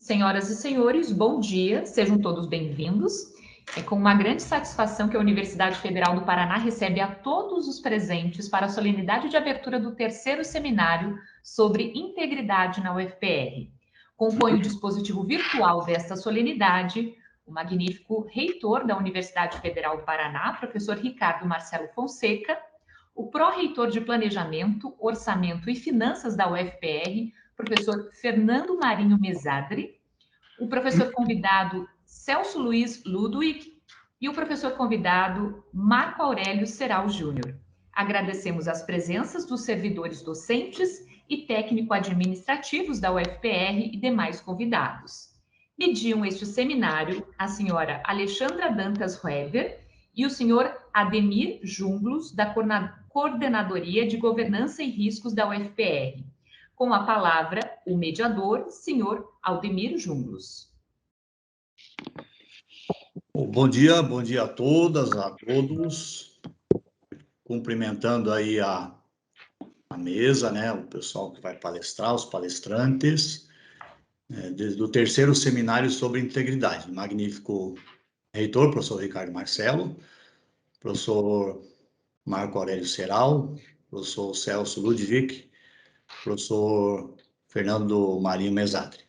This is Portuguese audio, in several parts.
Senhoras e senhores, bom dia, sejam todos bem-vindos. É com uma grande satisfação que a Universidade Federal do Paraná recebe a todos os presentes para a solenidade de abertura do terceiro seminário sobre integridade na UFPR. Compõe o dispositivo virtual desta solenidade o magnífico reitor da Universidade Federal do Paraná, professor Ricardo Marcelo Fonseca, o pró-reitor de Planejamento, Orçamento e Finanças da UFPR, professor Fernando Marinho Mesadri, o professor convidado Celso Luiz Ludwig e o professor convidado Marco Aurélio Seral Júnior. Agradecemos as presenças dos servidores docentes e técnico-administrativos da UFPR e demais convidados. Mediam este seminário a senhora Alexandra Dantas Weber e o senhor Ademir Junglos, da Coordenadoria de Governança e Riscos da UFPR. Com a palavra, o mediador, senhor Aldemir Junglos. Bom dia a todas, a todos. Cumprimentando aí a mesa, né, o pessoal que vai palestrar, os palestrantes, do terceiro seminário sobre integridade. Magnífico reitor, professor Ricardo Marcelo, professor Marco Aurélio Seral, professor Celso Ludwig, professor Fernando Marinho Mesadri.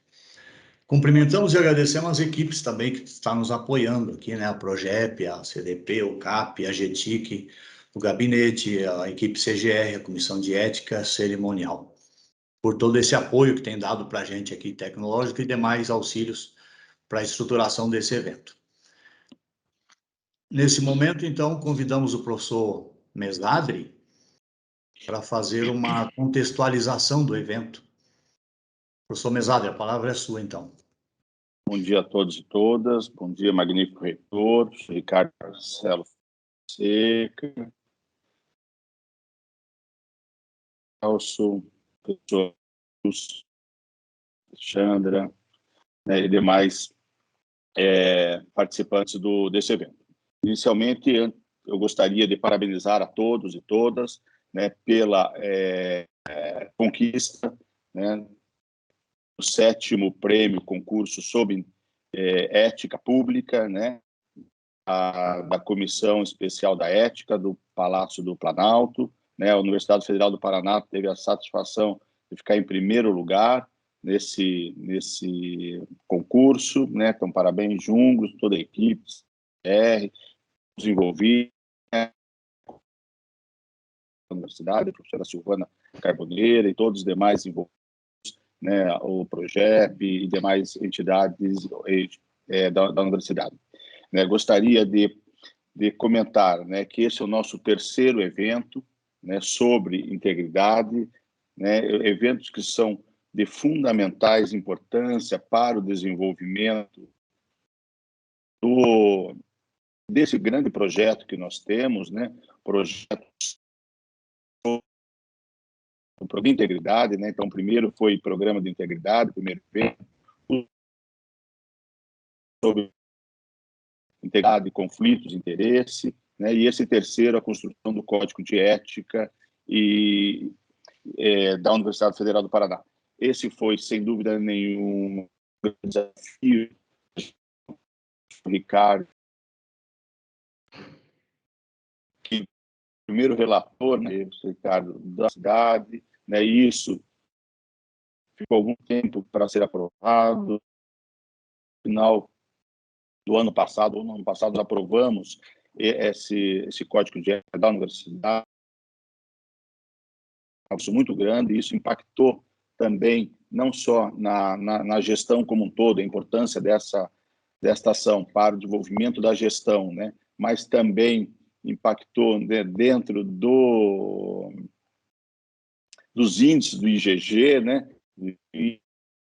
Cumprimentamos e agradecemos as equipes também que estão nos apoiando aqui, né? A Progep, a CDP, o CAP, a GETIC, o gabinete, a equipe CGR, a Comissão de Ética Cerimonial, por todo esse apoio que tem dado para a gente aqui, tecnológico e demais auxílios para a estruturação desse evento. Nesse momento, então, convidamos o professor Mesadri para fazer uma contextualização do evento. Professor Mesadri, a palavra é sua, então. Bom dia a todos e todas. Bom dia, magnífico reitor, Ricardo Marcelo Fonseca, Celso, professor Alexandra, né, e demais participantes desse evento. Inicialmente, eu gostaria de parabenizar a todos e todas, né, pela conquista, né, o 7º prêmio concurso sobre ética pública, né, da Comissão Especial da Ética do Palácio do Planalto, né, a Universidade Federal do Paraná teve a satisfação de ficar em primeiro lugar nesse concurso, né, então parabéns, Junglos, toda a equipe, os envolvidos, né, a universidade, a professora Silvana Carboneira e todos os demais envolvidos, né, o Progep e demais entidades da universidade. Né, gostaria de comentar, né, que esse é o nosso terceiro evento, né, sobre integridade, né, eventos que são de fundamentais importância para o desenvolvimento desse grande projeto que nós temos, né, projeto de integridade, né? Então, primeiro foi programa de integridade, primeiro evento sobre integridade, conflitos de interesse, né? E esse terceiro, a construção do Código de Ética da Universidade Federal do Paraná. Esse foi, sem dúvida nenhuma, um desafio, Ricardo, que primeiro relator, né, Ricardo, da cidade, né? Isso ficou algum tempo para ser aprovado. No final do ano passado, ou no ano passado, aprovamos esse Código de Ética da Universidade. Isso muito grande, e isso impactou também, não só na gestão como um todo, a importância desta ação para o desenvolvimento da gestão, né? Mas também impactou, né, dentro dos índices do IGG, né?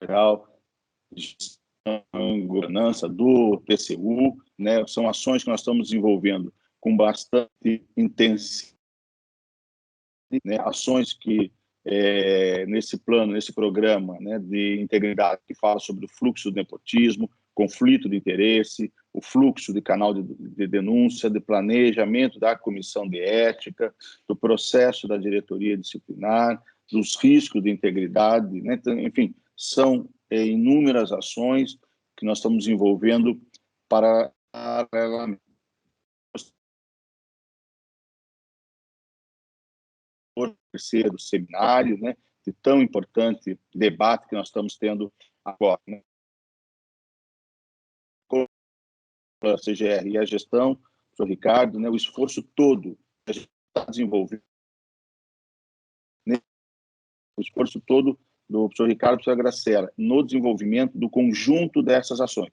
Geral, governança do TCU, né? São ações que nós estamos desenvolvendo com bastante intensidade, né? Ações que nesse plano, nesse programa, né, de integridade, que fala sobre o fluxo do nepotismo, conflito de interesse, o fluxo de canal de denúncia, de planejamento da comissão de ética, do processo da diretoria disciplinar, dos riscos de integridade, né? Então, enfim, são inúmeras ações que nós estamos desenvolvendo paralelamente. O terceiro seminário, né, de tão importante debate que nós estamos tendo agora, né? Com a CGR e a gestão, o professor Ricardo, né, o esforço todo que a gente está desenvolvendo, né, o esforço todo do professor Ricardo e do professor Gracela no desenvolvimento do conjunto dessas ações.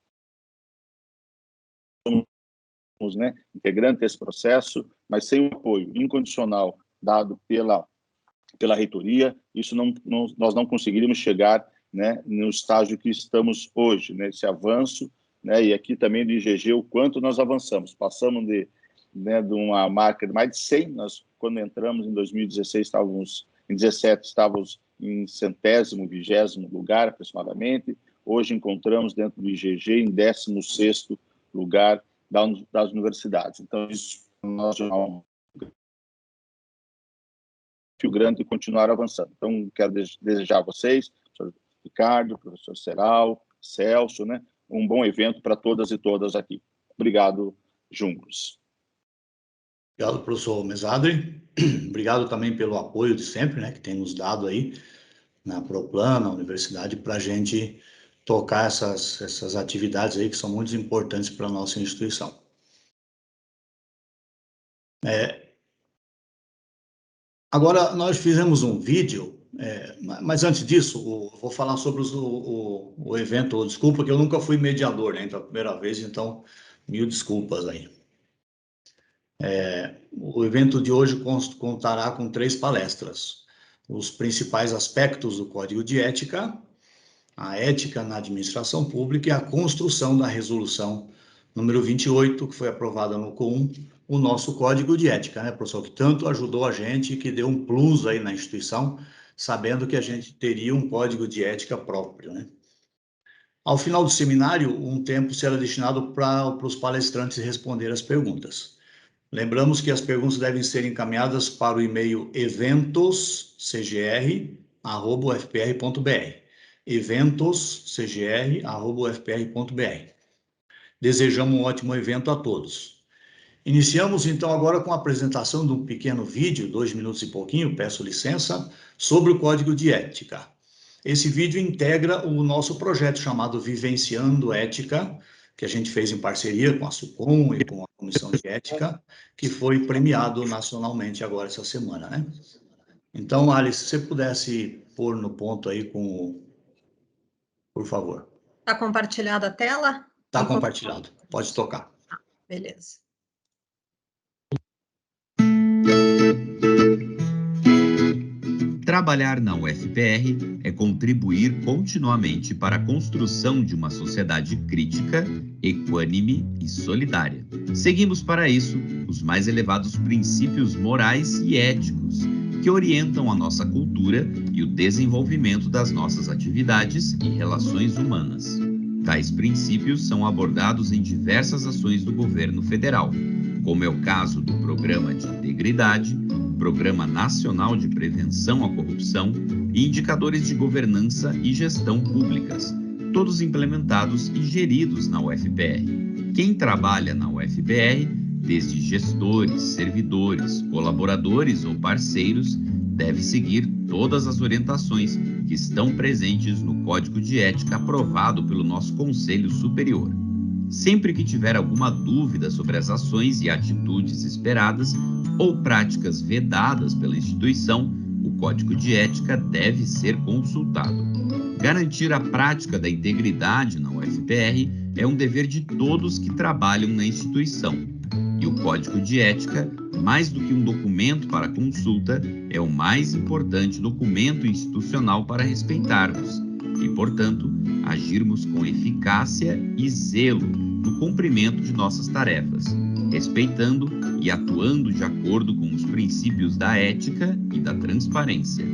Somos, né, integrantes desse processo, mas sem o apoio incondicional dado pela reitoria, isso nós não conseguiríamos chegar, né, no estágio que estamos hoje, né, esse avanço, né, e aqui também do IGG, o quanto nós avançamos. Passamos de uma marca de mais de 100, nós, quando entramos em 2016, em 17, estávamos em 100º, 20º lugar, aproximadamente. Hoje encontramos dentro do IGG em 16º lugar das universidades. Então, isso nós já grande e continuar avançando. Então, quero desejar a vocês, professor Ricardo, professor Seral, Celso, né, um bom evento para todas e todas aqui. Obrigado, Jungos. Obrigado, professor Mesadri. Obrigado também pelo apoio de sempre, né, que tem nos dado aí na Proplan, na universidade, para a gente tocar essas atividades aí que são muito importantes para a nossa instituição. Agora, nós fizemos um vídeo, mas antes disso, vou falar sobre o evento. Desculpa que eu nunca fui mediador, né, pela primeira vez, então, mil desculpas aí. O evento de hoje contará com 3 palestras. Os principais aspectos do Código de Ética, a ética na administração pública e a construção da resolução número 28, que foi aprovada no COUN, o nosso Código de Ética, né, professor, que tanto ajudou a gente, que deu um plus aí na instituição, sabendo que a gente teria um Código de Ética próprio, né. Ao final do seminário, um tempo será destinado para os palestrantes responder as perguntas. Lembramos que as perguntas devem ser encaminhadas para o e-mail eventoscgr@ufpr.br. eventoscgr@ufpr.br. Desejamos um ótimo evento a todos. Iniciamos, então, agora com a apresentação de um pequeno vídeo, 2 minutos e pouquinho, peço licença, sobre o Código de Ética. Esse vídeo integra o nosso projeto chamado Vivenciando Ética, que a gente fez em parceria com a SUCOM e com a Comissão de Ética, que foi premiado nacionalmente agora essa semana, né? Então, Alice, se você pudesse pôr no ponto aí por favor. Está compartilhada a tela? Está compartilhado, pode tocar. Beleza. Trabalhar na UFPR é contribuir continuamente para a construção de uma sociedade crítica, equânime e solidária. Seguimos para isso os mais elevados princípios morais e éticos que orientam a nossa cultura e o desenvolvimento das nossas atividades e relações humanas. Tais princípios são abordados em diversas ações do governo federal, como é o caso do Programa de Integridade, Programa Nacional de Prevenção à Corrupção e indicadores de governança e gestão públicas, todos implementados e geridos na UFPR. Quem trabalha na UFPR, desde gestores, servidores, colaboradores ou parceiros, deve seguir todas as orientações que estão presentes no Código de Ética aprovado pelo nosso Conselho Superior. Sempre que tiver alguma dúvida sobre as ações e atitudes esperadas ou práticas vedadas pela instituição, o Código de Ética deve ser consultado. Garantir a prática da integridade na UFPR é um dever de todos que trabalham na instituição. E o Código de Ética, mais do que um documento para consulta, é o mais importante documento institucional para respeitarmos e, portanto, agirmos com eficácia e zelo no cumprimento de nossas tarefas, respeitando e atuando de acordo com os princípios da ética e da transparência.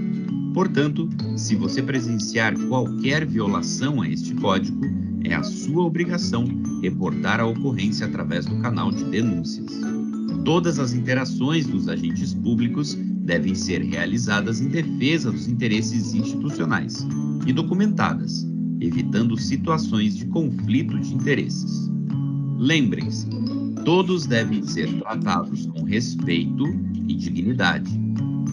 Portanto, se você presenciar qualquer violação a este código, é a sua obrigação reportar a ocorrência através do canal de denúncias. Todas as interações dos agentes públicos devem ser realizadas em defesa dos interesses institucionais e documentadas, evitando situações de conflito de interesses. Lembrem-se, todos devem ser tratados com respeito e dignidade,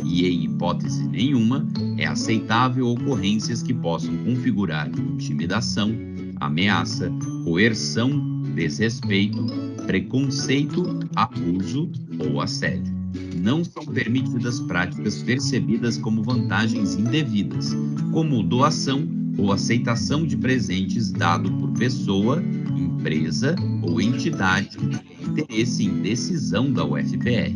e em hipótese nenhuma é aceitável ocorrências que possam configurar intimidação, ameaça, coerção, desrespeito, preconceito, abuso ou assédio. Não são permitidas práticas percebidas como vantagens indevidas, como doação ou aceitação de presentes dado por pessoa, empresa ou entidade que tenha interesse em decisão da UFPR.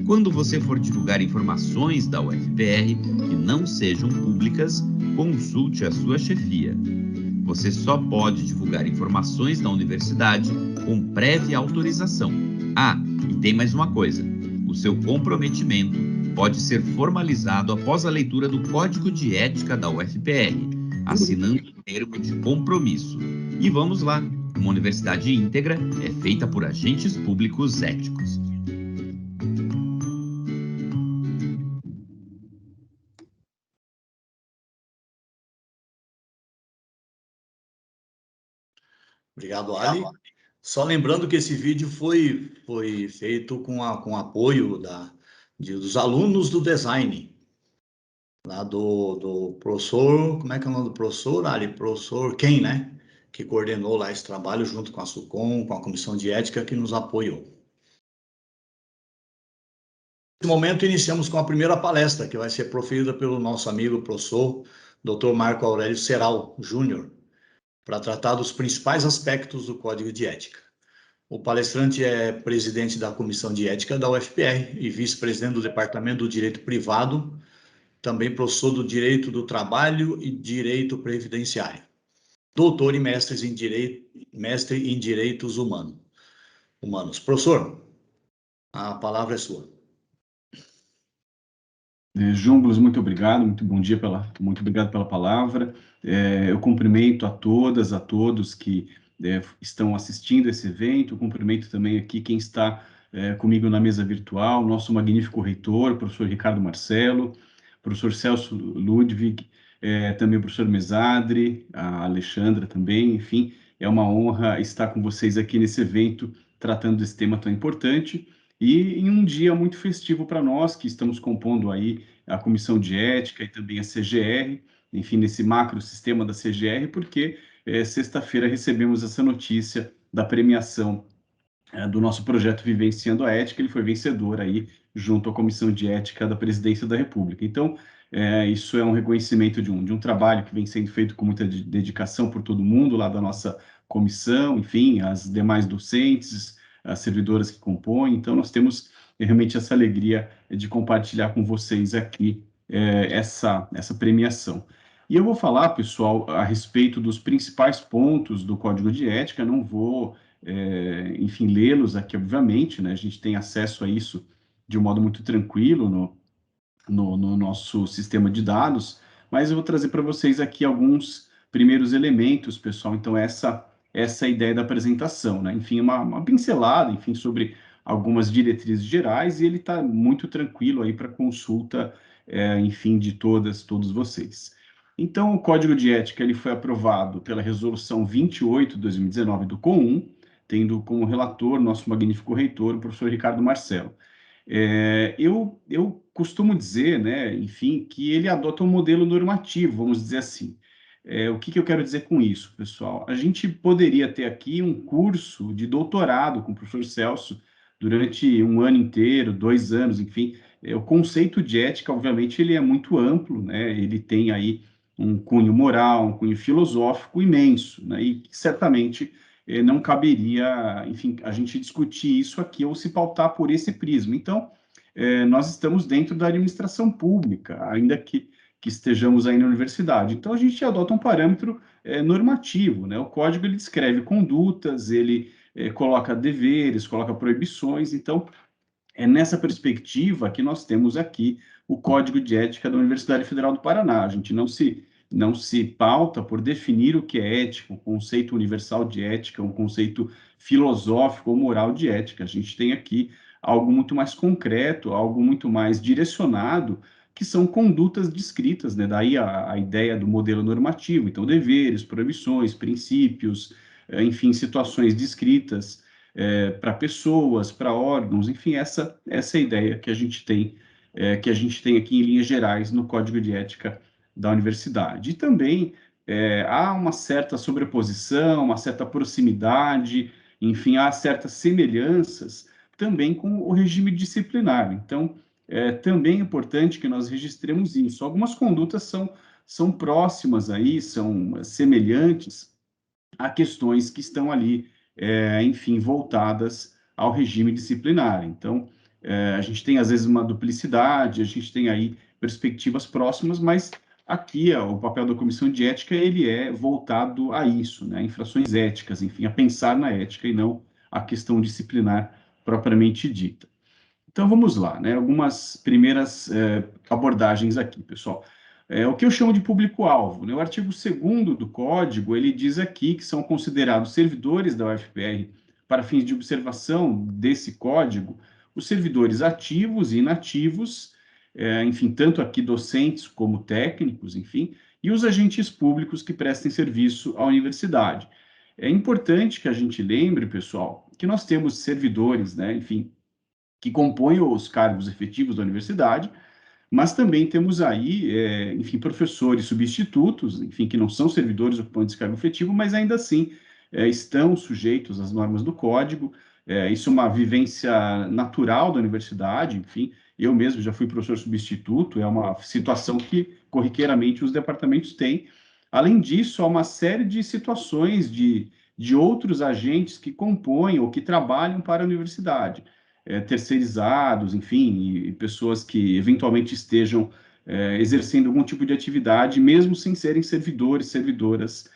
Quando você for divulgar informações da UFPR que não sejam públicas, consulte a sua chefia. Você só pode divulgar informações da universidade com prévia autorização. Ah, e tem mais uma coisa. O seu comprometimento pode ser formalizado após a leitura do Código de Ética da UFPR, assinando um termo de compromisso. E vamos lá, uma universidade íntegra é feita por agentes públicos éticos. Obrigado, Ali. Só lembrando que esse vídeo foi feito com apoio dos alunos do design, lá do professor, como é que é o nome do professor, Ali? Professor Ken, né? Que coordenou lá esse trabalho junto com a SUCOM, com a Comissão de Ética, que nos apoiou. Nesse momento, iniciamos com a primeira palestra, que vai ser proferida pelo nosso amigo professor Dr. Marco Aurélio Seral Júnior, para tratar dos principais aspectos do Código de Ética. O palestrante é presidente da Comissão de Ética da UFPR e vice-presidente do Departamento do Direito Privado, também professor do Direito do Trabalho e Direito Previdenciário. Doutor e mestre em Direitos Humanos. Professor, a palavra é sua. João Blues, muito obrigado, muito bom dia, muito obrigado pela palavra. Eu cumprimento a todas, a todos que estão assistindo esse evento, cumprimento também aqui quem está comigo na mesa virtual, nosso magnífico reitor, professor Ricardo Marcelo, professor Celso Ludwig, também o professor Mesadri, a Alexandra também, enfim, é uma honra estar com vocês aqui nesse evento, tratando desse tema tão importante, e em um dia muito festivo para nós, que estamos compondo aí a Comissão de Ética e também a CGR, enfim, nesse macro sistema da CGR, porque sexta-feira recebemos essa notícia da premiação do nosso projeto Vivenciando a Ética. Ele foi vencedor aí junto à Comissão de Ética da Presidência da República. Então, isso é um reconhecimento de um trabalho que vem sendo feito com muita dedicação por todo mundo lá da nossa comissão, enfim, as demais docentes, as servidoras que compõem. Então, nós temos realmente essa alegria de compartilhar com vocês aqui essa premiação. E eu vou falar, pessoal, a respeito dos principais pontos do Código de Ética. Não vou, enfim, lê-los aqui, obviamente, né? A gente tem acesso a isso de um modo muito tranquilo no nosso sistema de dados, mas eu vou trazer para vocês aqui alguns primeiros elementos, pessoal. Então, essa é a ideia da apresentação, né? Enfim, uma pincelada, enfim, sobre algumas diretrizes gerais, e ele está muito tranquilo aí para consulta, enfim, de todos vocês. Então, o Código de Ética ele foi aprovado pela Resolução 28 de 2019 do CONUN, tendo como relator nosso magnífico reitor, o professor Ricardo Marcelo. Eu costumo dizer, né, enfim, que ele adota um modelo normativo, vamos dizer assim. O que eu quero dizer com isso, pessoal? A gente poderia ter aqui um curso de doutorado com o professor Celso durante um ano inteiro, 2 anos, enfim. O conceito de ética, obviamente, ele é muito amplo, né? Ele tem aí um cunho moral, um cunho filosófico imenso, né? E certamente não caberia, enfim, a gente discutir isso aqui ou se pautar por esse prisma. Então, nós estamos dentro da administração pública, ainda que estejamos aí na universidade. Então, a gente adota um parâmetro normativo, né? O código, ele descreve condutas, ele coloca deveres, coloca proibições. Então, é nessa perspectiva que nós temos aqui o Código de Ética da Universidade Federal do Paraná. A gente não se pauta por definir o que é ética, um conceito universal de ética, um conceito filosófico ou moral de ética. A gente tem aqui algo muito mais concreto, algo muito mais direcionado que são condutas descritas, né? Daí a ideia do modelo normativo, então deveres, proibições, princípios, enfim, situações descritas para pessoas, para órgãos, enfim, essa é a ideia que a gente tem, aqui em linhas gerais no Código de Ética da Universidade. E também há uma certa sobreposição, uma certa proximidade, enfim, há certas semelhanças também com o regime disciplinar. Então, também é importante que nós registremos isso. Algumas condutas são próximas aí, são semelhantes a questões que estão ali, enfim, voltadas ao regime disciplinar. Então, a gente tem, às vezes, uma duplicidade, a gente tem aí perspectivas próximas, mas aqui o papel da Comissão de Ética, ele é voltado a isso, né, a infrações éticas, enfim, a pensar na ética e não a questão disciplinar propriamente dita. Então, vamos lá, né? Algumas primeiras abordagens aqui, pessoal. O que eu chamo de público-alvo, né? O artigo 2º do Código, ele diz aqui que são considerados servidores da UFPR para fins de observação desse Código, os servidores ativos e inativos, enfim, tanto aqui docentes como técnicos, enfim, e os agentes públicos que prestem serviço à universidade. É importante que a gente lembre, pessoal, que nós temos servidores, né, enfim, que compõem os cargos efetivos da universidade, mas também temos aí, enfim, professores substitutos, enfim, que não são servidores ocupantes de cargo efetivo, mas ainda assim estão sujeitos às normas do Código. Isso é uma vivência natural da universidade, enfim, eu mesmo já fui professor substituto, é uma situação que corriqueiramente os departamentos têm. Além disso, há uma série de situações de outros agentes que compõem ou que trabalham para a universidade. Terceirizados, enfim, e pessoas que eventualmente estejam exercendo algum tipo de atividade, mesmo sem serem servidores, servidoras,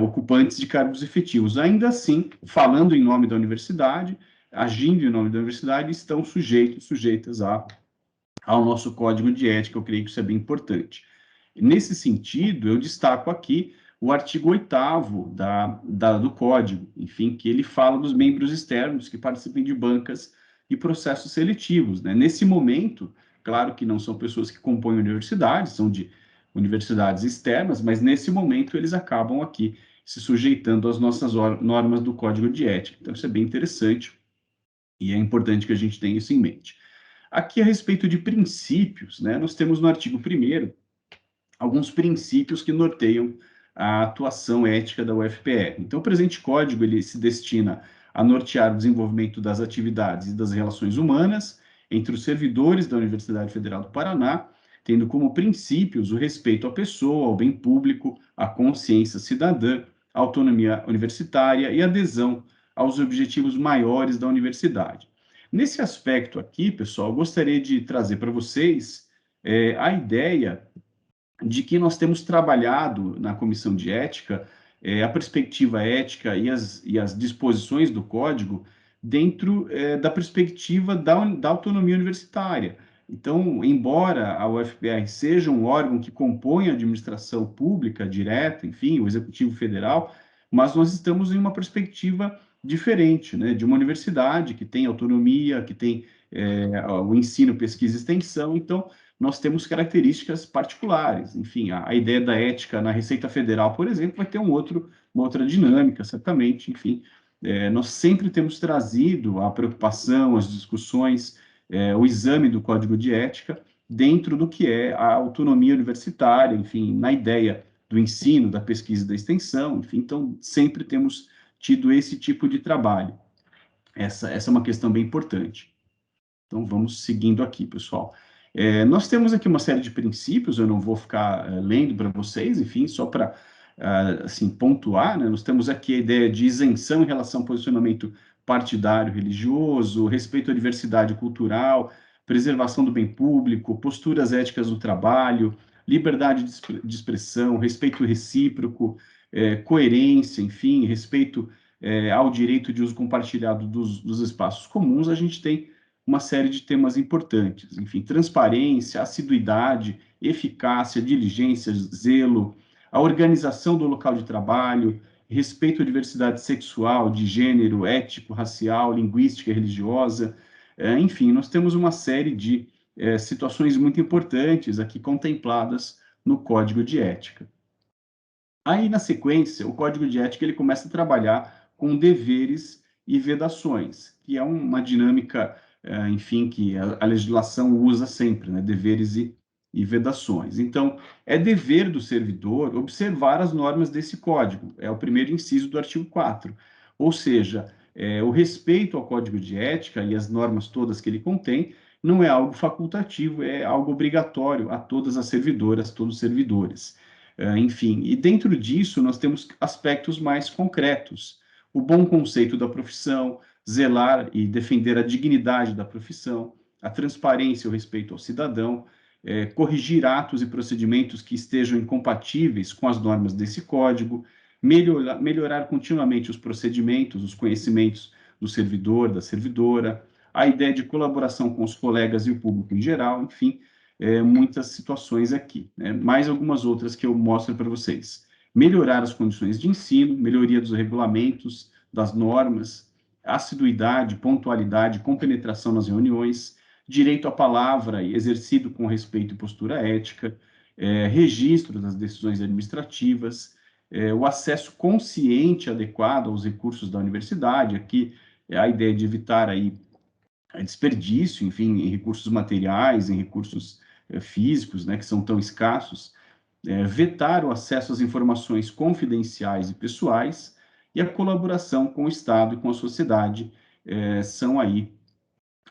ocupantes de cargos efetivos. Ainda assim, falando em nome da universidade, agindo em nome da universidade, estão sujeitas ao nosso Código de Ética. Eu creio que isso é bem importante. Nesse sentido, eu destaco aqui o artigo 8º do Código, enfim, que ele fala dos membros externos que participem de bancas e processos seletivos, né? Nesse momento, claro que não são pessoas que compõem universidades, são de universidades externas, mas nesse momento eles acabam aqui se sujeitando às nossas normas do Código de Ética. Então, isso é bem interessante e é importante que a gente tenha isso em mente. Aqui, a respeito de princípios, né, nós temos no artigo 1º alguns princípios que norteiam a atuação ética da UFPR. Então, o presente código ele se destina a nortear o desenvolvimento das atividades e das relações humanas entre os servidores da Universidade Federal do Paraná, tendo como princípios o respeito à pessoa, ao bem público, à consciência cidadã, à autonomia universitária e adesão aos objetivos maiores da universidade. Nesse aspecto aqui, pessoal, eu gostaria de trazer para vocês a ideia de que nós temos trabalhado na Comissão de Ética a perspectiva ética e as disposições do Código dentro da perspectiva da autonomia universitária. Então, embora a UFPR seja um órgão que compõe a administração pública direta, enfim, o Executivo Federal, mas nós estamos em uma perspectiva diferente, né, de uma universidade que tem autonomia, que tem o ensino, pesquisa e extensão. Então, nós temos características particulares. Enfim, a ideia da ética na Receita Federal, por exemplo, vai ter uma outra dinâmica, certamente. Enfim, nós sempre temos trazido a preocupação, as discussões, o exame do Código de Ética dentro do que é a autonomia universitária, enfim, na ideia do ensino, da pesquisa e da extensão. Enfim, então, sempre temos tido esse tipo de trabalho. Essa é uma questão bem importante. Então, vamos seguindo aqui, pessoal. Nós temos aqui uma série de princípios, eu não vou ficar lendo para vocês, enfim, só para assim, pontuar, né? Nós temos aqui a ideia de isenção em relação ao posicionamento partidário religioso, respeito à diversidade cultural, preservação do bem público, posturas éticas no trabalho, liberdade de expressão, respeito recíproco, coerência, enfim, respeito ao direito de uso compartilhado dos espaços comuns. A gente tem uma série de temas importantes, enfim, transparência, assiduidade, eficácia, diligência, zelo, a organização do local de trabalho, respeito à diversidade sexual, de gênero, ético, racial, linguística, religiosa, enfim, nós temos uma série de situações muito importantes aqui contempladas no Código de Ética. Aí, na sequência, o Código de Ética ele começa a trabalhar com deveres e vedações, que é uma dinâmica, enfim, que a legislação usa sempre, né? Deveres e vedações. Então, é dever do servidor observar as normas desse código, é o primeiro inciso do artigo 4. Ou seja, o respeito ao Código de Ética e as normas todas que ele contém não é algo facultativo, é algo obrigatório a todas as servidoras, todos os servidores. Enfim, e dentro disso nós temos aspectos mais concretos. O bom conceito da profissão, zelar e defender a dignidade da profissão, a transparência e o respeito ao cidadão, corrigir atos e procedimentos que estejam incompatíveis com as normas desse código, melhorar continuamente os procedimentos, os conhecimentos do servidor, da servidora, a ideia de colaboração com os colegas e o público em geral, enfim, muitas situações aqui, né? Mais algumas outras que eu mostro para vocês. Melhorar as condições de ensino, melhoria dos regulamentos, das normas, assiduidade, pontualidade, compenetração nas reuniões, direito à palavra exercido com respeito e postura ética, registro das decisões administrativas, o acesso consciente e adequado aos recursos da universidade, aqui é a ideia de evitar aí desperdício, enfim, em recursos materiais, em recursos físicos, né, que são tão escassos, vetar o acesso às informações confidenciais e pessoais e a colaboração com o Estado e com a sociedade são aí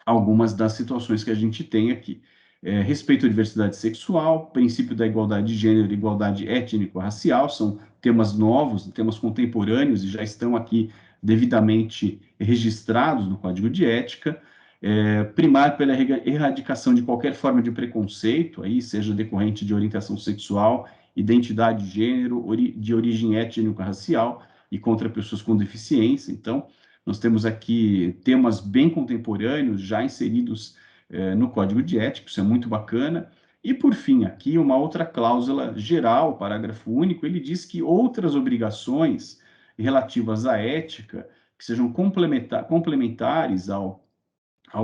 algumas das situações que a gente tem aqui. Respeito à diversidade sexual, princípio da igualdade de gênero e igualdade étnico-racial, são temas novos, temas contemporâneos e já estão aqui devidamente registrados no Código de Ética, primar pela erradicação de qualquer forma de preconceito, aí, seja decorrente de orientação sexual, identidade de gênero, de origem étnico-racial e contra pessoas com deficiência. Então, nós temos aqui temas bem contemporâneos já inseridos no Código de Ética, isso é muito bacana. E, por fim, aqui uma outra cláusula geral, parágrafo único, ele diz que outras obrigações relativas à ética, que sejam complementares ao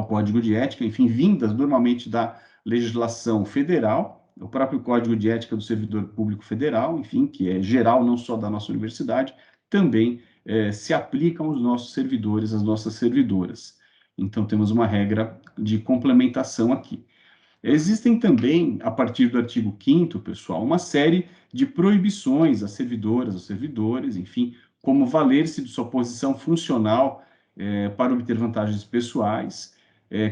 Código de Ética, enfim, vindas normalmente da legislação federal, o próprio Código de Ética do Servidor Público Federal, enfim, que é geral, não só da nossa universidade, também se aplicam aos nossos servidores, às nossas servidoras. Então, temos uma regra de complementação aqui. Existem também, a partir do artigo 5º, pessoal, uma série de proibições às servidoras, aos servidores, enfim, como valer-se de sua posição funcional para obter vantagens pessoais,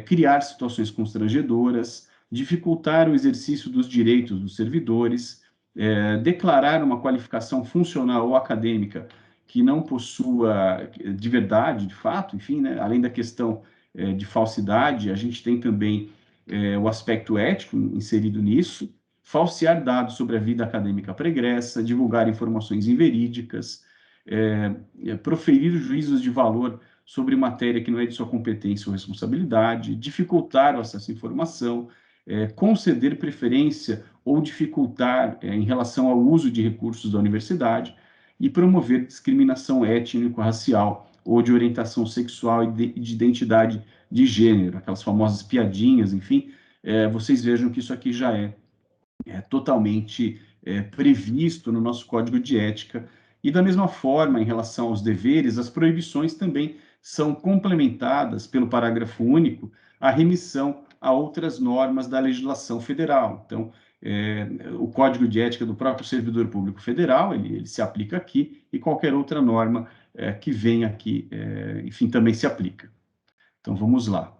criar situações constrangedoras, dificultar o exercício dos direitos dos servidores, declarar uma qualificação funcional ou acadêmica que não possua de verdade, de fato, enfim, né? Além da questão de falsidade, a gente tem também o aspecto ético inserido nisso, falsear dados sobre a vida acadêmica pregressa, divulgar informações inverídicas, proferir juízos de valor sobre matéria que não é de sua competência ou responsabilidade, dificultar o acesso à informação, conceder preferência ou dificultar em relação ao uso de recursos da universidade e promover discriminação étnico-racial ou de orientação sexual e de identidade de gênero, aquelas famosas piadinhas, enfim, vocês vejam que isso aqui já é totalmente previsto no nosso Código de Ética. E da mesma forma, em relação aos deveres, as proibições também são complementadas pelo parágrafo único à remissão a outras normas da legislação federal. Então, o Código de Ética do próprio Servidor Público Federal, ele se aplica aqui, e qualquer outra norma que venha aqui, enfim, também se aplica. Então, vamos lá.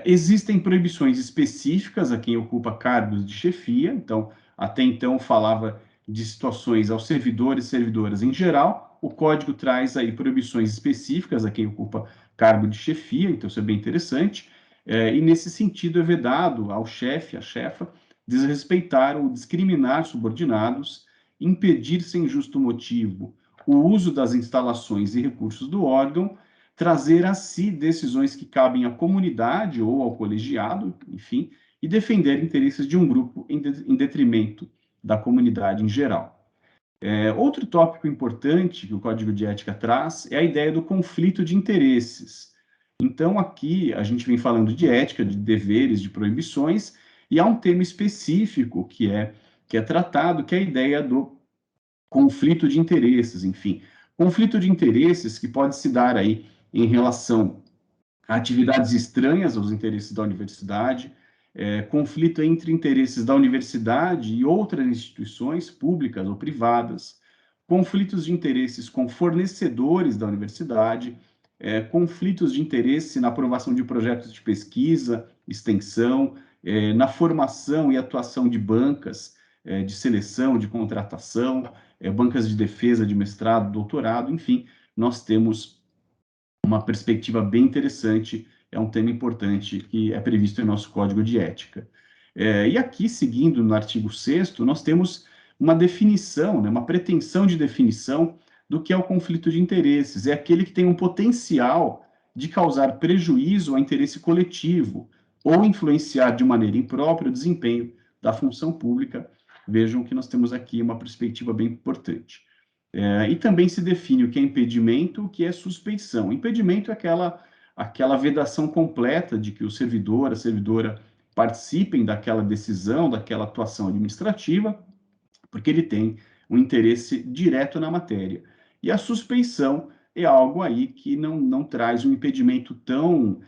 Existem proibições específicas a quem ocupa cargos de chefia, então, até então falava de situações aos servidores e servidoras em geral, o Código traz aí proibições específicas a quem ocupa cargo de chefia, então isso é bem interessante, e nesse sentido é vedado ao chefe, à chefa, desrespeitar ou discriminar subordinados, impedir sem justo motivo o uso das instalações e recursos do órgão, trazer a si decisões que cabem à comunidade ou ao colegiado, enfim, e defender interesses de um grupo em detrimento da comunidade em geral. Outro tópico importante que o Código de Ética traz é a ideia do conflito de interesses. Então, aqui a gente vem falando de ética, de deveres, de proibições, e há um tema específico que é tratado, que é a ideia do conflito de interesses, enfim. Conflito de interesses que pode se dar aí em relação a atividades estranhas aos interesses da universidade, conflito entre interesses da universidade e outras instituições públicas ou privadas, conflitos de interesses com fornecedores da universidade, conflitos de interesse na aprovação de projetos de pesquisa, extensão, na formação e atuação de bancas de seleção, de contratação, bancas de defesa de mestrado, doutorado, enfim, nós temos uma perspectiva bem interessante, é um tema importante que é previsto em nosso Código de Ética. E aqui, seguindo no artigo 6º, nós temos uma definição, né, uma pretensão de definição do que é o conflito de interesses. É aquele que tem um potencial de causar prejuízo ao interesse coletivo ou influenciar de maneira imprópria o desempenho da função pública. Vejam que nós temos aqui uma perspectiva bem importante. E também se define o que é impedimento, o que é suspeição. Impedimento é aquela vedação completa de que o servidor, a servidora participem daquela decisão, daquela atuação administrativa, porque ele tem um interesse direto na matéria. E a suspeição é algo aí que não traz um impedimento tão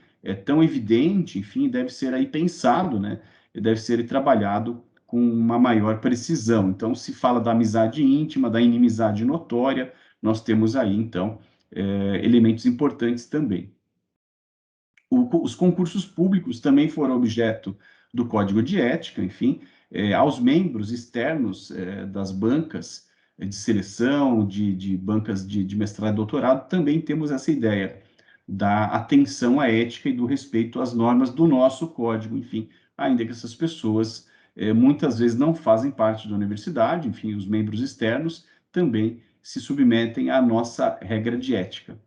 evidente, enfim, deve ser aí pensado, né? Deve ser trabalhado com uma maior precisão. Então, se fala da amizade íntima, da inimizade notória, nós temos aí, então, elementos importantes também. Os concursos públicos também foram objeto do Código de Ética, enfim, aos membros externos das bancas de seleção, de bancas de mestrado e doutorado, também temos essa ideia da atenção à ética e do respeito às normas do nosso código, enfim, ainda que essas pessoas muitas vezes não fazem parte da universidade, enfim, os membros externos também se submetem à nossa regra de ética.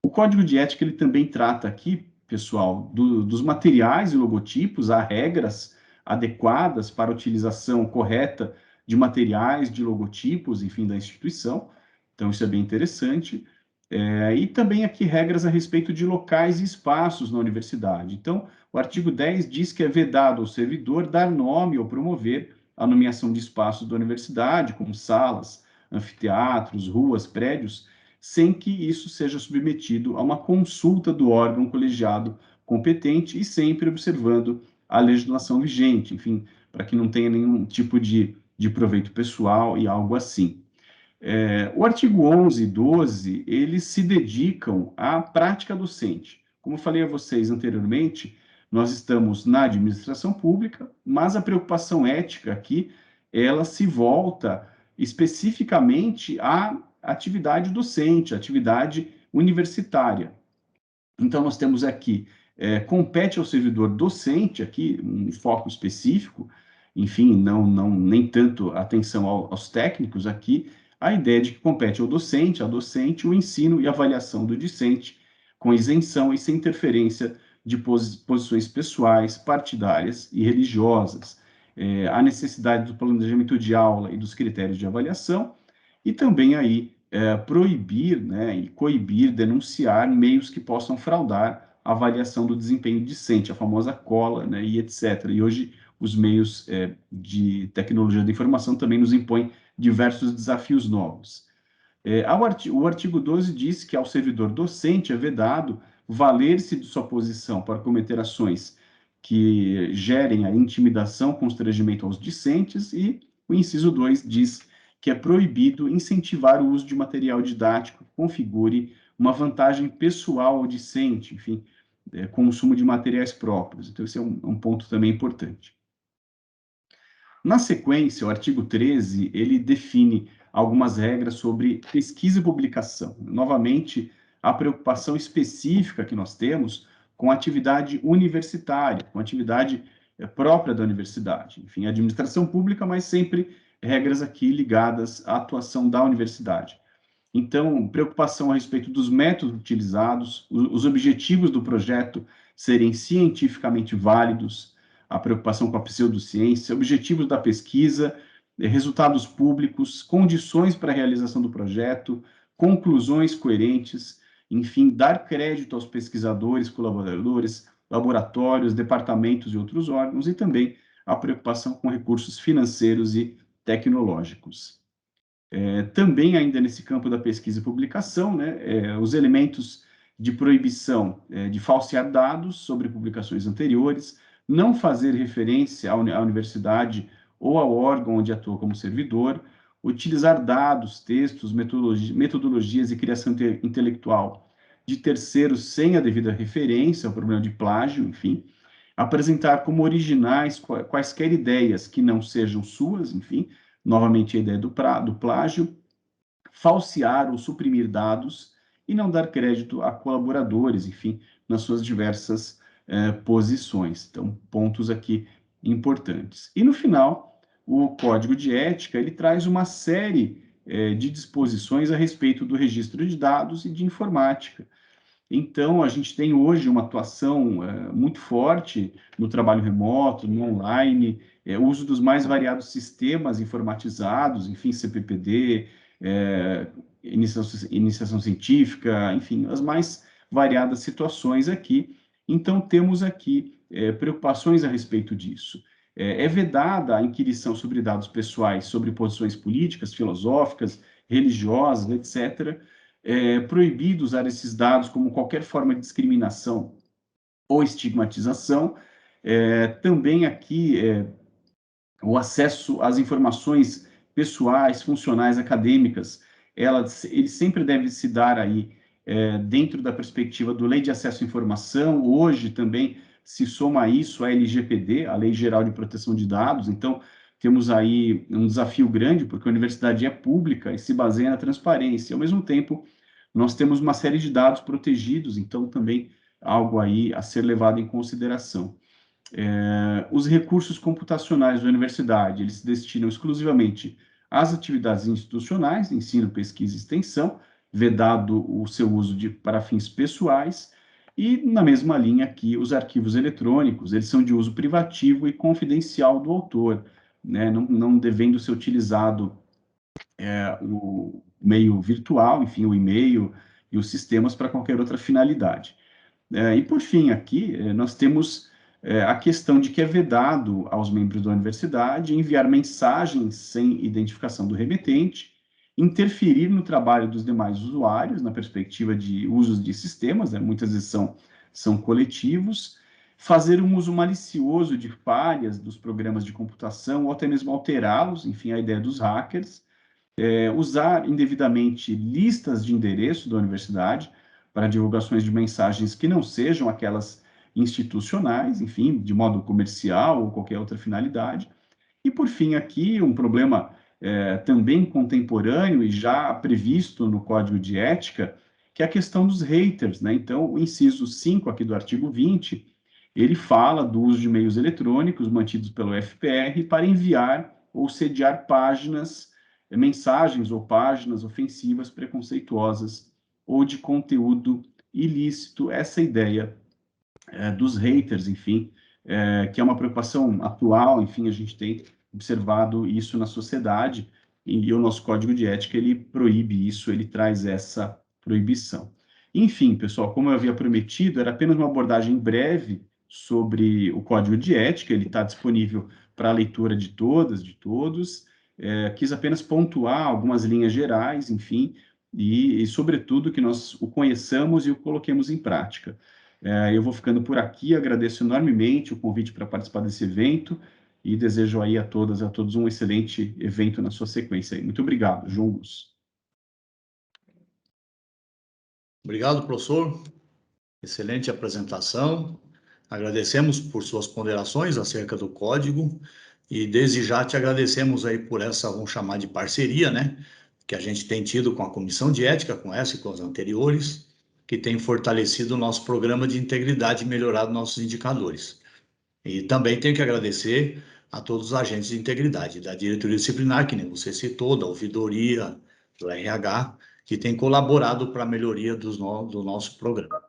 O Código de Ética, ele também trata aqui, pessoal, dos materiais e logotipos, há regras adequadas para a utilização correta de materiais, de logotipos, enfim, da instituição, então isso é bem interessante. E também aqui regras a respeito de locais e espaços na universidade. Então, o artigo 10 diz que é vedado ao servidor dar nome ou promover a nomeação de espaços da universidade, como salas, anfiteatros, ruas, prédios, sem que isso seja submetido a uma consulta do órgão colegiado competente e sempre observando a legislação vigente, enfim, para que não tenha nenhum tipo de proveito pessoal e algo assim. O artigo 11 e 12, eles se dedicam à prática docente. Como eu falei a vocês anteriormente, nós estamos na administração pública, mas a preocupação ética aqui, ela se volta especificamente à atividade docente, à atividade universitária. Então, nós temos aqui, compete ao servidor docente, aqui, um foco específico, enfim, nem tanto atenção aos técnicos aqui, a ideia de que compete ao docente, o ensino e avaliação do discente, com isenção e sem interferência de posições pessoais, partidárias e religiosas. A necessidade do planejamento de aula e dos critérios de avaliação, e também aí proibir, né, e coibir, denunciar meios que possam fraudar a avaliação do desempenho discente, a famosa cola, né, e etc. E hoje os meios de tecnologia da informação também nos impõem diversos desafios novos. O artigo 12 diz que ao servidor docente é vedado valer-se de sua posição para cometer ações que gerem a intimidação, constrangimento aos discentes, e o inciso 2 diz que é proibido incentivar o uso de material didático que configure uma vantagem pessoal ao discente, enfim, consumo de materiais próprios. Então, esse é um ponto também importante. Na sequência, o artigo 13, ele define algumas regras sobre pesquisa e publicação. Novamente, a preocupação específica que nós temos com a atividade universitária, com a atividade própria da universidade. Enfim, administração pública, mas sempre regras aqui ligadas à atuação da universidade. Então, preocupação a respeito dos métodos utilizados, os objetivos do projeto serem cientificamente válidos, a preocupação com a pseudociência, objetivos da pesquisa, resultados públicos, condições para a realização do projeto, conclusões coerentes, enfim, dar crédito aos pesquisadores, colaboradores, laboratórios, departamentos e outros órgãos, e também a preocupação com recursos financeiros e tecnológicos. Também, ainda nesse campo da pesquisa e publicação, né, os elementos de proibição de falsear dados sobre publicações anteriores, não fazer referência à universidade ou ao órgão onde atua como servidor, utilizar dados, textos, metodologias e criação intelectual de terceiros sem a devida referência ao problema de plágio, enfim, apresentar como originais quaisquer ideias que não sejam suas, enfim, novamente a ideia do plágio, falsear ou suprimir dados e não dar crédito a colaboradores, enfim, nas suas diversas posições. Então, pontos aqui importantes. E no final, o Código de Ética, ele traz uma série de disposições a respeito do registro de dados e de informática. Então, a gente tem hoje uma atuação muito forte no trabalho remoto, no online, o uso dos mais variados sistemas informatizados, enfim, CPPD, iniciação científica, enfim, as mais variadas situações aqui. Então, temos aqui preocupações a respeito disso. É vedada a inquirição sobre dados pessoais, sobre posições políticas, filosóficas, religiosas, etc., proibido usar esses dados como qualquer forma de discriminação ou estigmatização. Também aqui o acesso às informações pessoais, funcionais, acadêmicas, ele sempre deve se dar aí dentro da perspectiva do Lei de Acesso à Informação. Hoje também se soma a isso a LGPD, a Lei Geral de Proteção de Dados. Então, temos aí um desafio grande, porque a universidade é pública e se baseia na transparência. Ao mesmo tempo, nós temos uma série de dados protegidos, então também algo aí a ser levado em consideração. Os recursos computacionais da universidade, eles se destinam exclusivamente às atividades institucionais, ensino, pesquisa e extensão, vedado o seu uso para fins pessoais, e na mesma linha aqui, os arquivos eletrônicos, eles são de uso privativo e confidencial do autor, né, não devendo ser utilizado o meio virtual, enfim, o e-mail e os sistemas para qualquer outra finalidade. E, por fim, aqui, nós temos a questão de que é vedado aos membros da universidade enviar mensagens sem identificação do remetente, interferir no trabalho dos demais usuários, na perspectiva de usos de sistemas, né, muitas vezes são coletivos, fazer um uso malicioso de falhas dos programas de computação, ou até mesmo alterá-los, enfim, a ideia dos hackers, usar indevidamente listas de endereço da universidade para divulgações de mensagens que não sejam aquelas institucionais, enfim, de modo comercial ou qualquer outra finalidade. E, por fim, aqui, um problema também contemporâneo e já previsto no Código de Ética, que é a questão dos haters, né? Então, o inciso 5 aqui do artigo 20, ele fala do uso de meios eletrônicos mantidos pelo FPR para enviar ou sediar mensagens ou páginas ofensivas, preconceituosas ou de conteúdo ilícito. Essa ideia dos haters, enfim, que é uma preocupação atual, enfim, a gente tem observado isso na sociedade, e o nosso Código de Ética, ele proíbe isso, ele traz essa proibição. Enfim, pessoal, como eu havia prometido, era apenas uma abordagem breve sobre o Código de Ética, ele está disponível para a leitura de todas, de todos. Quis apenas pontuar algumas linhas gerais, enfim, e sobretudo, que nós o conheçamos e o coloquemos em prática. Eu vou ficando por aqui, agradeço enormemente o convite para participar desse evento e desejo aí a todas e a todos um excelente evento na sua sequência. Muito obrigado, João Luz. Obrigado, professor. Excelente apresentação. Agradecemos por suas ponderações acerca do código e desde já te agradecemos aí por essa, vamos chamar de parceria, né, que a gente tem tido com a Comissão de Ética, com essa e com as anteriores, que tem fortalecido o nosso programa de integridade e melhorado nossos indicadores. E também tenho que agradecer a todos os agentes de integridade, da diretoria disciplinar, que nem você citou, da ouvidoria, do RH, que tem colaborado para a melhoria do nosso programa.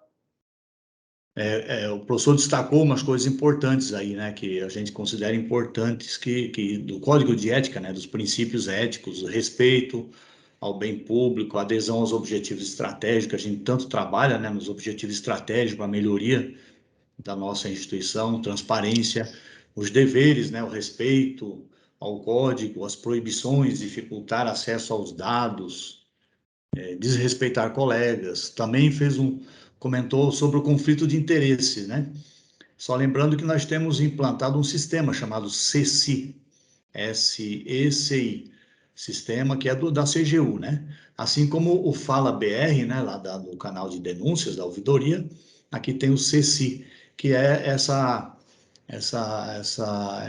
O professor destacou umas coisas importantes aí, né, que a gente considera importantes, que do Código de Ética, né, dos princípios éticos, o respeito, ao bem público, adesão aos objetivos estratégicos, a gente tanto trabalha, né, nos objetivos estratégicos, a melhoria da nossa instituição, transparência, os deveres, né, o respeito ao código, as proibições, dificultar acesso aos dados, desrespeitar colegas. Também comentou sobre o conflito de interesse, né? Só lembrando que nós temos implantado um sistema chamado SECI, S-E-C-I, sistema que é da CGU, né? Assim como o Fala BR, né, lá do canal de denúncias da ouvidoria, aqui tem o SECI, que é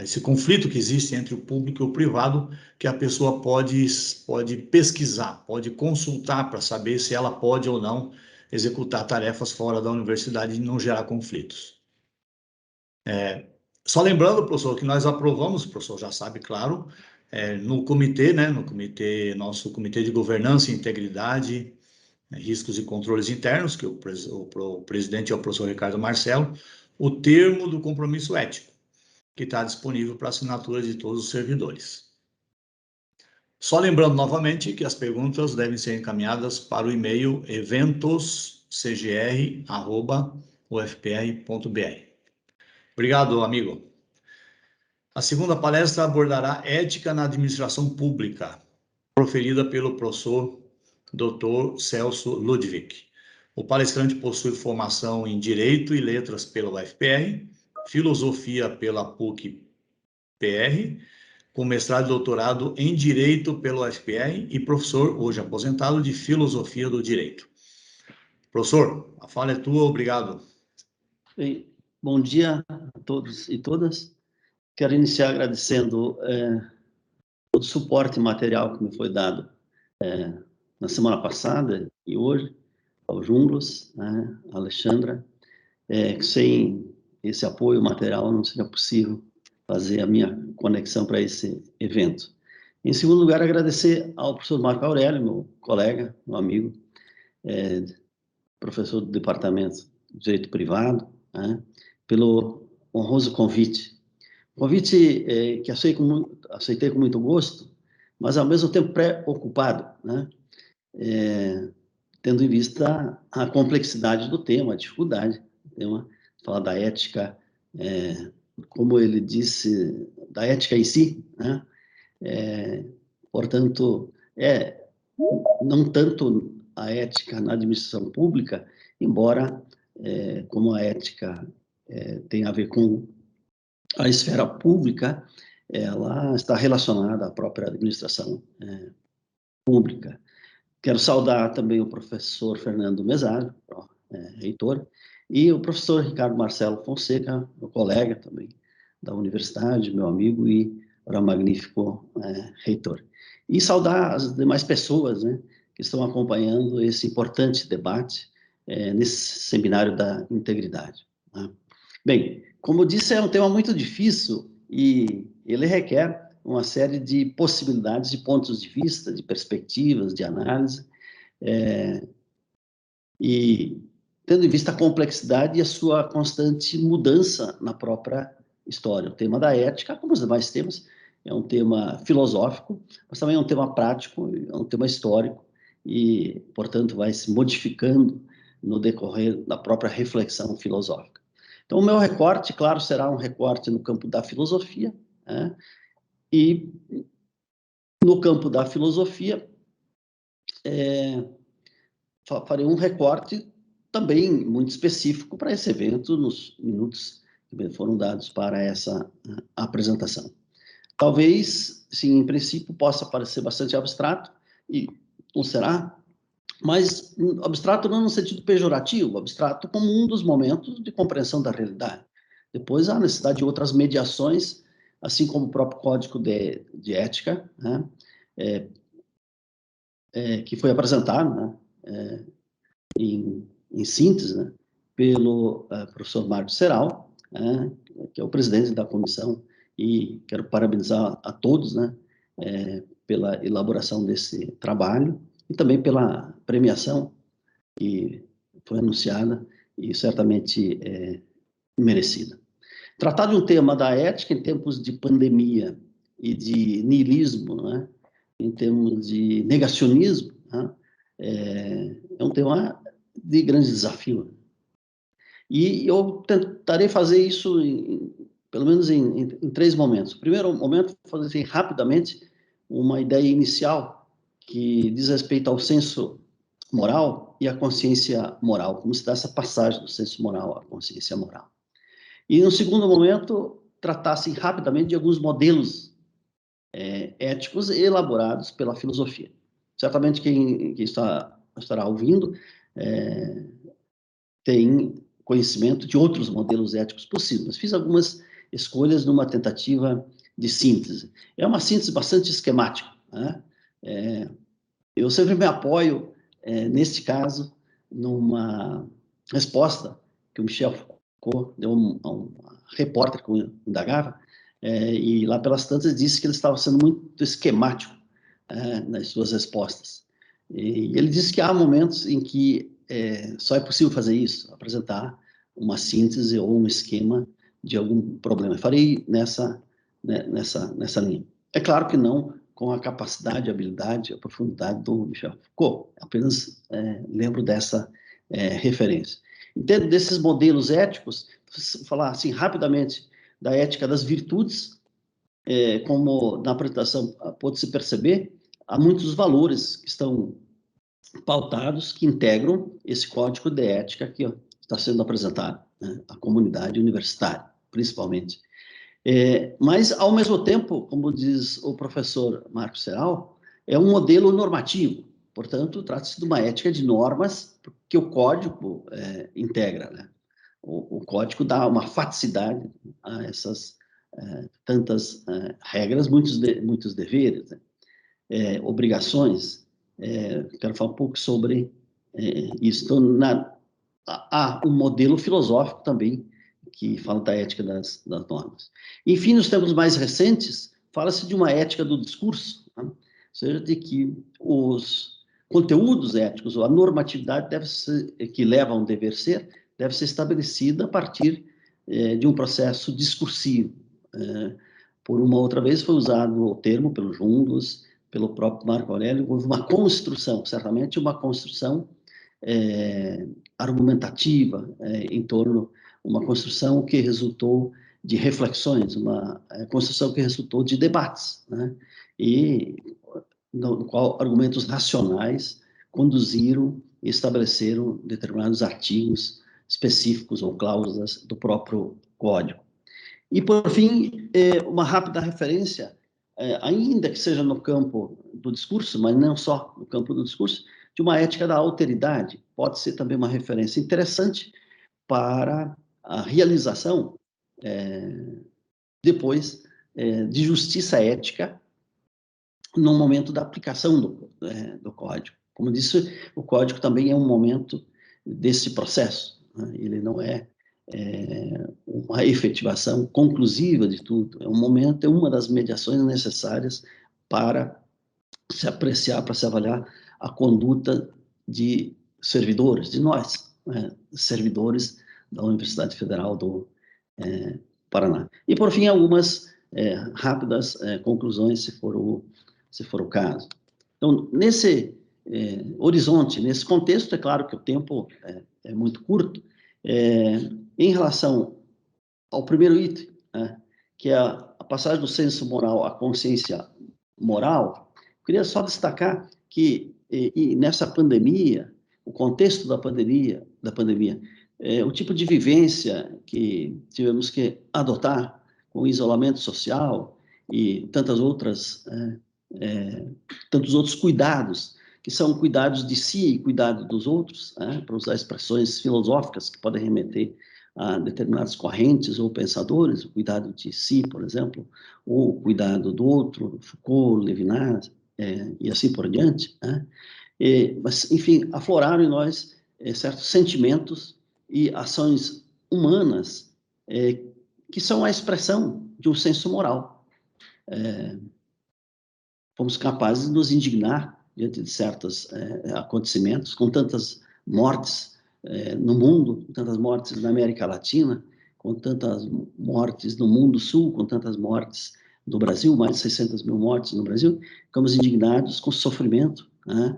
esse conflito que existe entre o público e o privado, que a pessoa pode pesquisar, pode consultar para saber se ela pode ou não executar tarefas fora da universidade e não gerar conflitos. Só lembrando, professor, que nós aprovamos, o professor já sabe, claro, no comitê, né, nosso comitê de governança e integridade, riscos e controles internos, que o presidente é o professor Ricardo Marcelo, o termo do compromisso ético, que está disponível para assinatura de todos os servidores. Só lembrando novamente que as perguntas devem ser encaminhadas para o e-mail eventoscgr@ufpr.br. Obrigado, amigo. A segunda palestra abordará ética na administração pública, proferida pelo professor Dr. Celso Ludwig. O palestrante possui formação em Direito e Letras pela UFPR, Filosofia pela PUC-PR, com mestrado e doutorado em Direito pela UFPR e professor, hoje aposentado, de Filosofia do Direito. Professor, a fala é tua, obrigado. Bem, bom dia a todos e todas. Quero iniciar agradecendo todo o suporte material que me foi dado na semana passada e hoje, ao Junglos, a Alexandra, que sem esse apoio material não seria possível fazer a minha conexão para esse evento. Em segundo lugar, agradecer ao professor Marco Aurélio, meu colega, meu amigo, professor do Departamento de Direito Privado, pelo honroso convite. Convite que aceitei com muito gosto, mas ao mesmo tempo preocupado, tendo em vista a complexidade do tema, a dificuldade do tema, falar da ética, como ele disse, da ética em si, portanto, não tanto a ética na administração pública, embora, como a ética tem a ver com a esfera pública, ela está relacionada à própria administração pública. Quero saudar também o professor Fernando Mesário, reitor, e o professor Ricardo Marcelo Fonseca, meu colega também da universidade, meu amigo e magnífico reitor. E saudar as demais pessoas, que estão acompanhando esse importante debate nesse seminário da integridade. Bem, como disse, é um tema muito difícil e ele requer uma série de possibilidades, de pontos de vista, de perspectivas, de análise, e tendo em vista a complexidade e a sua constante mudança na própria história. O tema da ética, como os demais temas, é um tema filosófico, mas também é um tema prático, é um tema histórico e, portanto, vai se modificando no decorrer da própria reflexão filosófica. Então, o meu recorte, claro, será um recorte no campo da filosofia, e no campo da filosofia, farei um recorte também muito específico para esse evento, nos minutos que foram dados para essa apresentação. Talvez, sim, em princípio, possa parecer bastante abstrato, e não será, mas abstrato não no sentido pejorativo, abstrato como um dos momentos de compreensão da realidade. Depois, há necessidade de outras mediações, assim como o próprio Código de Ética, que foi apresentado, em síntese, pelo professor Marcos Serral, que é o presidente da comissão, e quero parabenizar a todos, pela elaboração desse trabalho e também pela premiação que foi anunciada e certamente merecida. Tratar de um tema da ética em tempos de pandemia e de niilismo, em termos de negacionismo, né? É um tema de grande desafio. E eu tentarei fazer isso, pelo menos em 3 momentos. O primeiro momento, fazer assim, rapidamente uma ideia inicial que diz respeito ao senso moral e à consciência moral, como se dá essa passagem do senso moral à consciência moral. E, no segundo momento, tratar assim, rapidamente de alguns modelos éticos elaborados pela filosofia. Certamente quem estará ouvindo tem conhecimento de outros modelos éticos possíveis. Fiz algumas escolhas numa tentativa de síntese. É uma síntese bastante esquemática, né? Eu sempre me apoio, neste caso, numa resposta que o Michel Foucault deu a um repórter que indagava, e lá pelas tantas disse que ele estava sendo muito esquemático nas suas respostas. E ele disse que há momentos em que só é possível fazer isso, apresentar uma síntese ou um esquema de algum problema. Eu farei nessa linha. É claro que não com a capacidade, a habilidade, a profundidade do Michel Foucault. Apenas lembro dessa referência. Dentro desses modelos éticos, vou falar assim rapidamente da ética das virtudes, como na apresentação pôde-se perceber, há muitos valores que estão pautados, que integram esse código de ética que está sendo apresentado, né, à comunidade universitária, principalmente. Mas, ao mesmo tempo, como diz o professor Marcos Serral, é um modelo normativo. Portanto, trata-se de uma ética de normas que o código integra, né? O código dá uma faticidade a essas tantas regras, muitos deveres, né? Obrigações. Quero falar um pouco sobre isso. Então, há um modelo filosófico também que fala da ética das normas. Enfim, nos tempos mais recentes, fala-se de uma ética do discurso, né? Ou seja, de que os conteúdos éticos, ou a normatividade que leva a um dever ser, deve ser estabelecida a partir de um processo discursivo. Por uma outra vez foi usado o termo pelo Jundos, pelo próprio Marco Aurélio, houve uma construção, certamente uma construção argumentativa em torno, uma construção que resultou de reflexões, uma construção que resultou de debates, né? E no qual argumentos racionais conduziram e estabeleceram determinados artigos específicos ou cláusulas do próprio código. E, por fim, uma rápida referência, ainda que seja no campo do discurso, mas não só no campo do discurso, de uma ética da alteridade. Pode ser também uma referência interessante para a realização, depois, de justiça ética no momento da aplicação do código. Como disse, o código também é um momento desse processo, né? Ele não é uma efetivação conclusiva de tudo, é um momento, é uma das mediações necessárias para se apreciar, para se avaliar a conduta de servidores, de nós, né, servidores da Universidade Federal do Paraná. E, por fim, algumas rápidas conclusões, se for o caso. Então, nesse horizonte, nesse contexto, é claro que o tempo é muito curto, em relação ao primeiro item, né, que é a passagem do senso moral à consciência moral, queria só destacar que nessa pandemia, o contexto da pandemia, o tipo de vivência que tivemos que adotar com o isolamento social e tantos outros cuidados, que são cuidados de si e cuidado dos outros, para usar expressões filosóficas que podem remeter a determinadas correntes ou pensadores, o cuidado de si, por exemplo, ou o cuidado do outro, Foucault, Levinas, e assim por diante, né? Mas, enfim, afloraram em nós certos sentimentos e ações humanas que são a expressão de um senso moral. Fomos capazes de nos indignar diante de certos acontecimentos, com tantas mortes no mundo, com tantas mortes na América Latina, com tantas mortes no mundo sul, com tantas mortes do Brasil, mais de 600 mil mortes no Brasil, ficamos indignados com o sofrimento, né?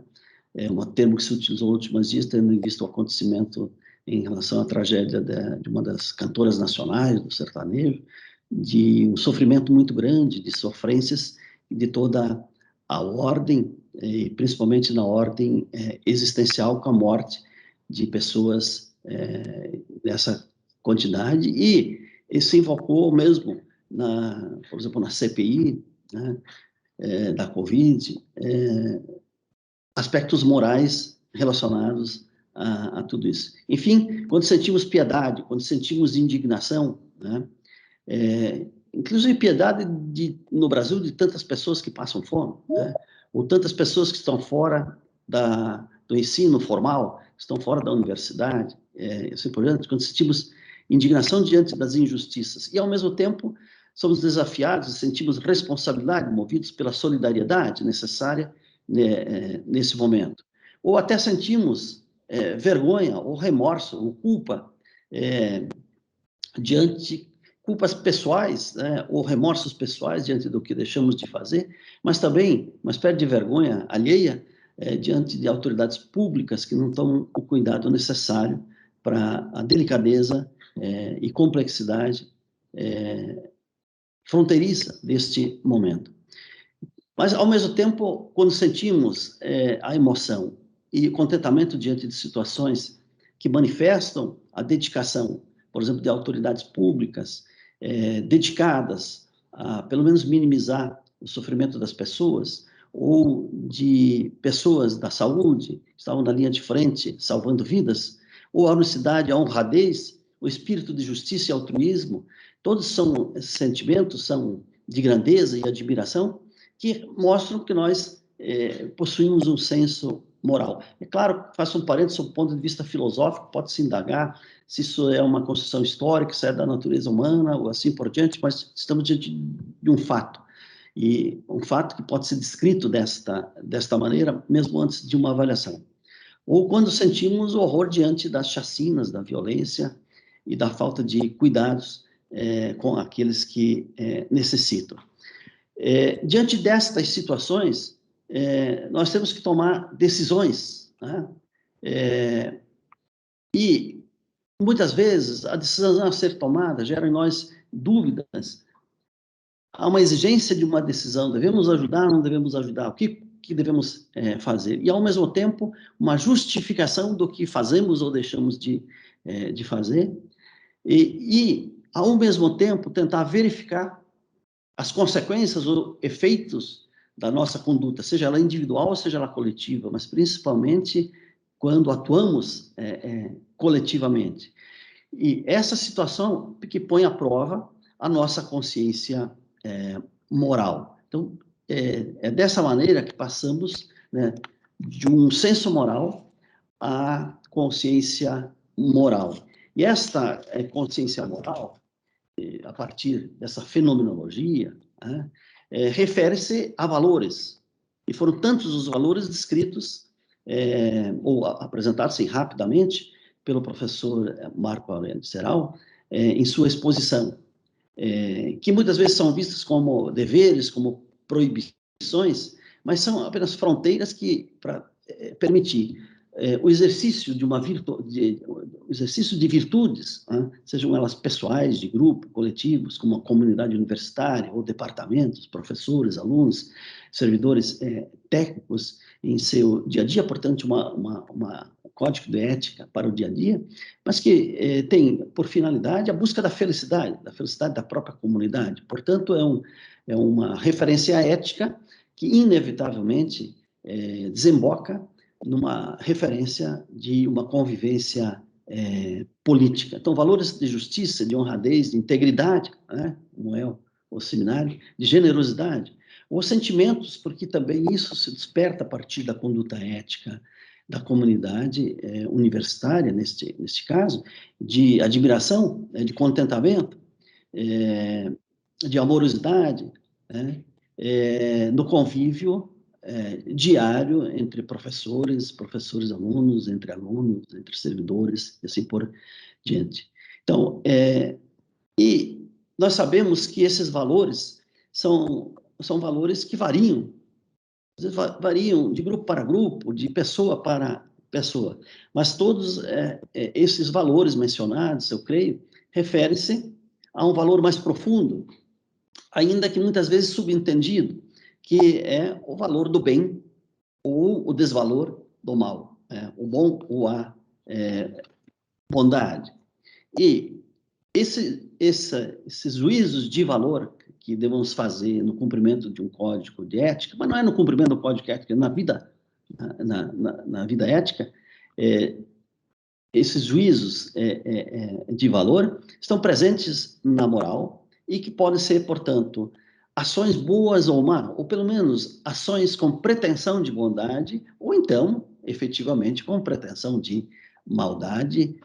É um termo que se utilizou nos últimos dias, tendo em vista o acontecimento em relação à tragédia de uma das cantoras nacionais do sertanejo, de um sofrimento muito grande, de sofrências de toda a ordem, e principalmente na ordem existencial, com a morte de pessoas dessa quantidade, e isso invocou mesmo, por exemplo, na CPI, né, da Covid, aspectos morais relacionados a tudo isso. Enfim, quando sentimos piedade, quando sentimos indignação, né, inclusive piedade no Brasil de tantas pessoas que passam fome, né, ou tantas pessoas que estão fora do ensino formal, estão fora da universidade, assim por diante, quando sentimos indignação diante das injustiças, e ao mesmo tempo somos desafiados e sentimos responsabilidade, movidos pela solidariedade necessária nesse momento. Ou até sentimos vergonha, ou remorso, ou culpa, culpas pessoais, né, ou remorsos pessoais diante do que deixamos de fazer, mas também uma espécie de vergonha alheia diante de autoridades públicas que não tomam o cuidado necessário para a delicadeza e complexidade fronteiriça deste momento. Mas, ao mesmo tempo, quando sentimos a emoção e o contentamento diante de situações que manifestam a dedicação, por exemplo, de autoridades públicas dedicadas a, pelo menos, minimizar o sofrimento das pessoas, ou de pessoas da saúde que estavam na linha de frente salvando vidas, ou a honestidade, a honradez, o espírito de justiça e altruísmo, todos esses sentimentos são de grandeza e admiração, que mostram que nós possuímos um senso moral. É claro, faço um parênteses, do ponto de vista filosófico, pode-se indagar se isso é uma construção histórica, se é da natureza humana, ou assim por diante, mas estamos diante de um fato, e um fato que pode ser descrito desta maneira, mesmo antes de uma avaliação. Ou quando sentimos o horror diante das chacinas, da violência e da falta de cuidados com aqueles que necessitam. Diante destas situações, nós temos que tomar decisões, né? E muitas vezes a decisão a ser tomada gera em nós dúvidas. Há uma exigência de uma decisão: devemos ajudar, não devemos ajudar, o que devemos fazer? E, ao mesmo tempo, uma justificação do que fazemos ou deixamos de fazer, e, ao mesmo tempo, tentar verificar as consequências ou efeitos da nossa conduta, seja ela individual ou seja ela coletiva, mas principalmente quando atuamos coletivamente. E essa situação que põe à prova a nossa consciência moral. Então, é dessa maneira que passamos, né, de um senso moral à consciência moral. E esta consciência moral, a partir dessa fenomenologia, né, refere-se a valores. E foram tantos os valores descritos, ou apresentados assim, rapidamente, pelo professor Marco Aurélio Serral, em sua exposição, que muitas vezes são vistos como deveres, como proibições, mas são apenas fronteiras que, para permitir o exercício de exercício de virtudes, né, sejam elas pessoais, de grupo, coletivos, como a comunidade universitária, ou departamentos, professores, alunos, servidores técnicos em seu dia a dia, portanto, um código de ética para o dia a dia, mas que tem por finalidade a busca da felicidade da própria comunidade. Portanto, é uma referência ética que, inevitavelmente, desemboca numa referência de uma convivência política. Então, valores de justiça, de honradez, de integridade, né, como é o seminário, de generosidade, ou sentimentos, porque também isso se desperta a partir da conduta ética da comunidade universitária, neste caso, de admiração, de contentamento, de amorosidade, né, no convívio diário entre professores, alunos, entre servidores, e assim por diante. Então, e nós sabemos que esses valores são valores que variam. Às vezes variam de grupo para grupo, de pessoa para pessoa. Mas todos esses valores mencionados, eu creio, referem-se a um valor mais profundo, ainda que muitas vezes subentendido, que é o valor do bem ou o desvalor do mal, o bom ou a bondade. E esses juízos de valor que devemos fazer no cumprimento de um código de ética, mas não é no cumprimento do código de ética, na vida ética, esses juízos de valor estão presentes na moral e que podem ser, portanto, ações boas ou más, ou pelo menos ações com pretensão de bondade, ou então, efetivamente, com pretensão de maldade,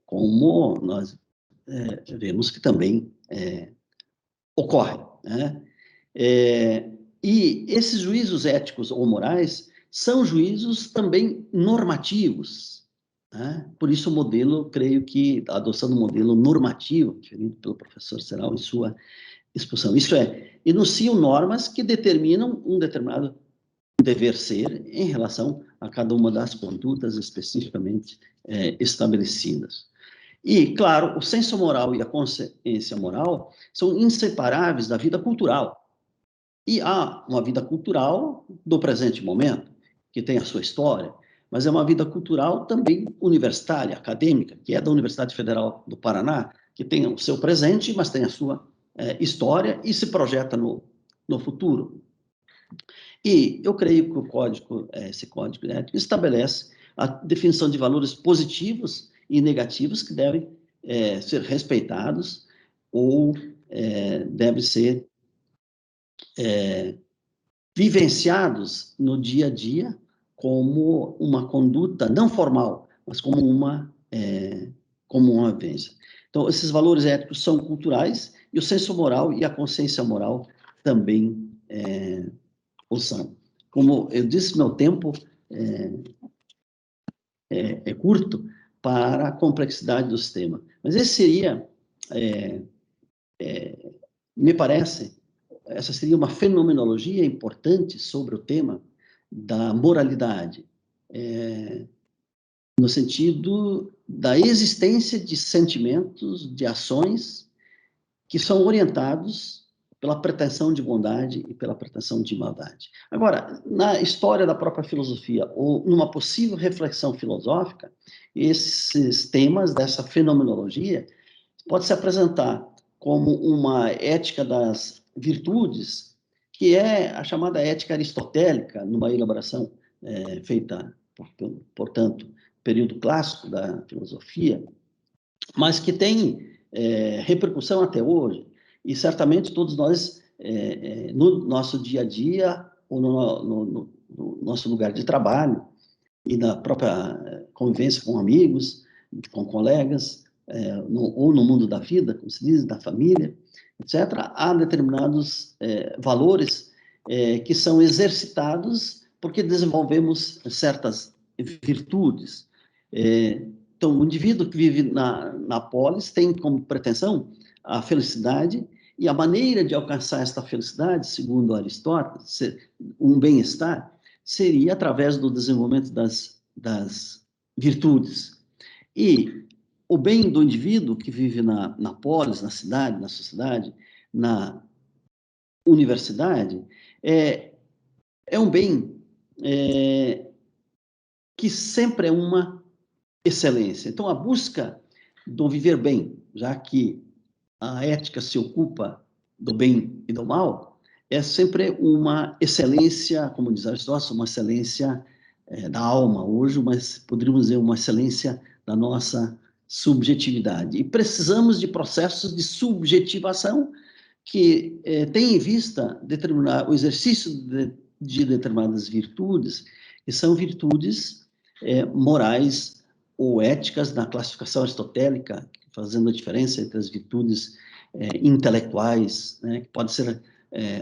como nós vemos que também ocorre, né? E esses juízos éticos ou morais são juízos também normativos, né? Por isso o modelo, creio que, a adoção do modelo normativo, definido pelo professor Serral em sua exposição, isso enunciam normas que determinam um determinado dever ser em relação a cada uma das condutas especificamente estabelecidas. E, claro, o senso moral e a consciência moral são inseparáveis da vida cultural. E há uma vida cultural do presente momento, que tem a sua história, mas é uma vida cultural também universitária, acadêmica, que é da Universidade Federal do Paraná, que tem o seu presente, mas tem a sua história e se projeta no futuro. E eu creio que esse código ético estabelece a definição de valores positivos e negativos que devem ser respeitados ou devem ser vivenciados no dia a dia como uma conduta não formal, mas como uma vivência. Então, esses valores éticos são culturais e o senso moral e a consciência moral também o são. Como eu disse, meu tempo é curto para a complexidade do sistema. Mas esse seria, me parece, essa seria uma fenomenologia importante sobre o tema da moralidade, no sentido da existência de sentimentos, de ações que são orientados pela pretensão de bondade e pela pretensão de maldade. Agora, na história da própria filosofia, ou numa possível reflexão filosófica, esses temas dessa fenomenologia pode se apresentar como uma ética das virtudes, que é a chamada ética aristotélica, numa elaboração feita, portanto, período clássico da filosofia, mas que tem repercussão até hoje. E certamente todos nós, no nosso dia a dia, ou no nosso lugar de trabalho, e na própria convivência com amigos, com colegas, ou no mundo da vida, como se diz, da família, etc., há determinados valores que são exercitados porque desenvolvemos certas virtudes. Então, o indivíduo que vive na polis tem como pretensão a felicidade, e a maneira de alcançar esta felicidade, segundo Aristóteles, um bem-estar, seria através do desenvolvimento das virtudes. E o bem do indivíduo que vive na polis, na cidade, na sociedade, na universidade, é um bem que sempre é uma excelência. Então, a busca do viver bem, já que a ética se ocupa do bem e do mal, é sempre uma excelência, como diz Aristóteles, uma excelência da alma hoje, mas poderíamos dizer uma excelência da nossa subjetividade. E precisamos de processos de subjetivação que têm em vista determinar o exercício de determinadas virtudes, que são virtudes morais ou éticas na classificação aristotélica, fazendo a diferença entre as virtudes intelectuais, né, que podem ser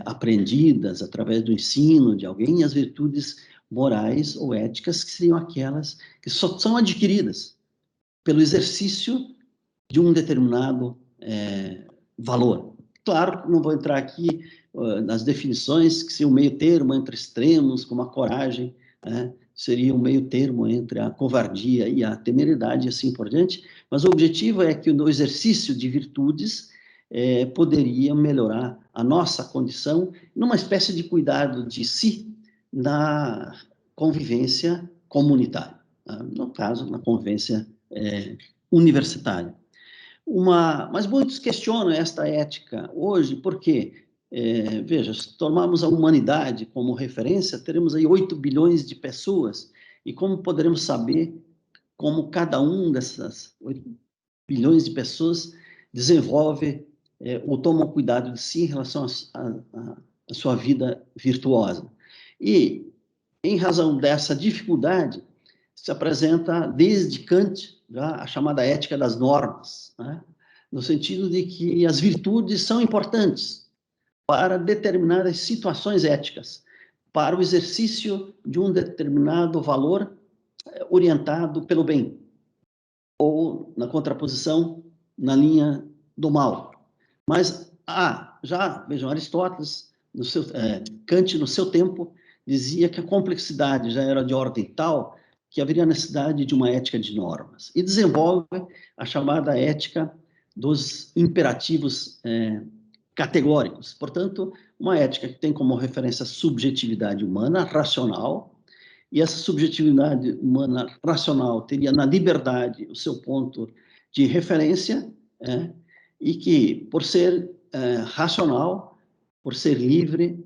aprendidas através do ensino de alguém, e as virtudes morais ou éticas, que seriam aquelas que só são adquiridas pelo exercício de um determinado valor. Claro que não vou entrar aqui nas definições, que seria um meio termo entre extremos, como a coragem, né? Seria um meio termo entre a covardia e a temeridade, e assim por diante, mas o objetivo é que o exercício de virtudes poderia melhorar a nossa condição numa espécie de cuidado de si na convivência comunitária, tá? No caso, na convivência universitária. Mas muitos questionam esta ética hoje, porque, veja, se tomarmos a humanidade como referência, teremos aí 8 bilhões de pessoas, e como poderemos saber como cada um dessas 8 bilhões de pessoas desenvolve ou toma cuidado de si em relação à sua vida virtuosa. E, em razão dessa dificuldade, se apresenta desde Kant já a chamada ética das normas, né? No sentido de que as virtudes são importantes para determinadas situações éticas, para o exercício de um determinado valor orientado pelo bem, ou, na contraposição, na linha do mal. Mas, vejam, Aristóteles, Kant, no seu tempo, dizia que a complexidade já era de ordem tal que haveria necessidade de uma ética de normas. E desenvolve a chamada ética dos imperativos categóricos. Portanto, uma ética que tem como referência a subjetividade humana, racional, e essa subjetividade humana racional teria na liberdade o seu ponto de referência, e que, por ser racional, por ser livre,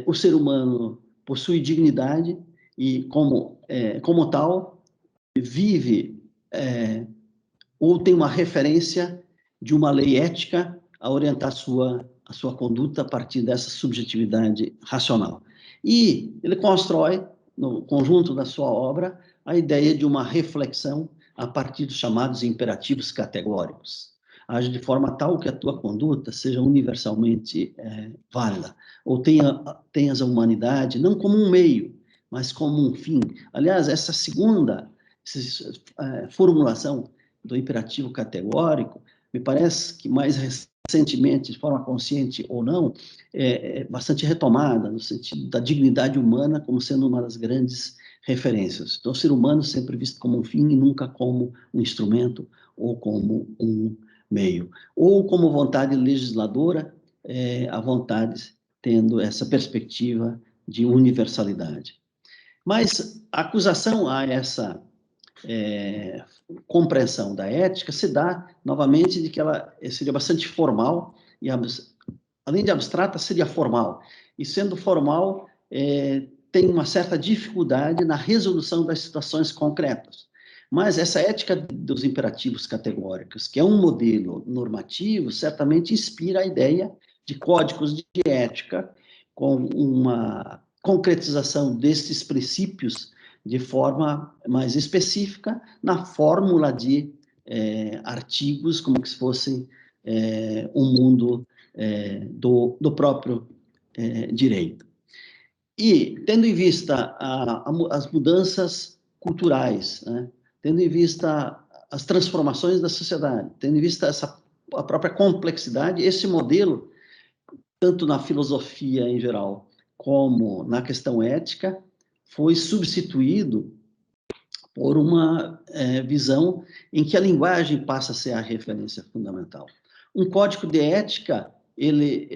o ser humano possui dignidade e, como tal, vive ou tem uma referência de uma lei ética a orientar a sua conduta a partir dessa subjetividade racional. E ele constrói, no conjunto da sua obra, a ideia de uma reflexão a partir dos chamados imperativos categóricos. Age de forma tal que a tua conduta seja universalmente válida, ou tenhas a humanidade não como um meio, mas como um fim. Aliás, essa segunda formulação do imperativo categórico, me parece que mais recentemente, de forma consciente ou não, é bastante retomada, no sentido da dignidade humana como sendo uma das grandes referências. Então, o ser humano sempre visto como um fim e nunca como um instrumento ou como um meio. Ou como vontade legisladora, a vontade tendo essa perspectiva de universalidade. Mas a acusação a essa compreensão da ética se dá, novamente, de que ela seria bastante formal, e além de abstrata, seria formal. E sendo formal, tem uma certa dificuldade na resolução das situações concretas. Mas essa ética dos imperativos categóricos, que é um modelo normativo, certamente inspira a ideia de códigos de ética, com uma concretização desses princípios de forma mais específica na fórmula de artigos, como se fossem um mundo do próprio direito. E, tendo em vista as mudanças culturais, né, tendo em vista as transformações da sociedade, tendo em vista a própria complexidade, esse modelo, tanto na filosofia em geral, como na questão ética, foi substituído por uma visão em que a linguagem passa a ser a referência fundamental. Um código de ética, ele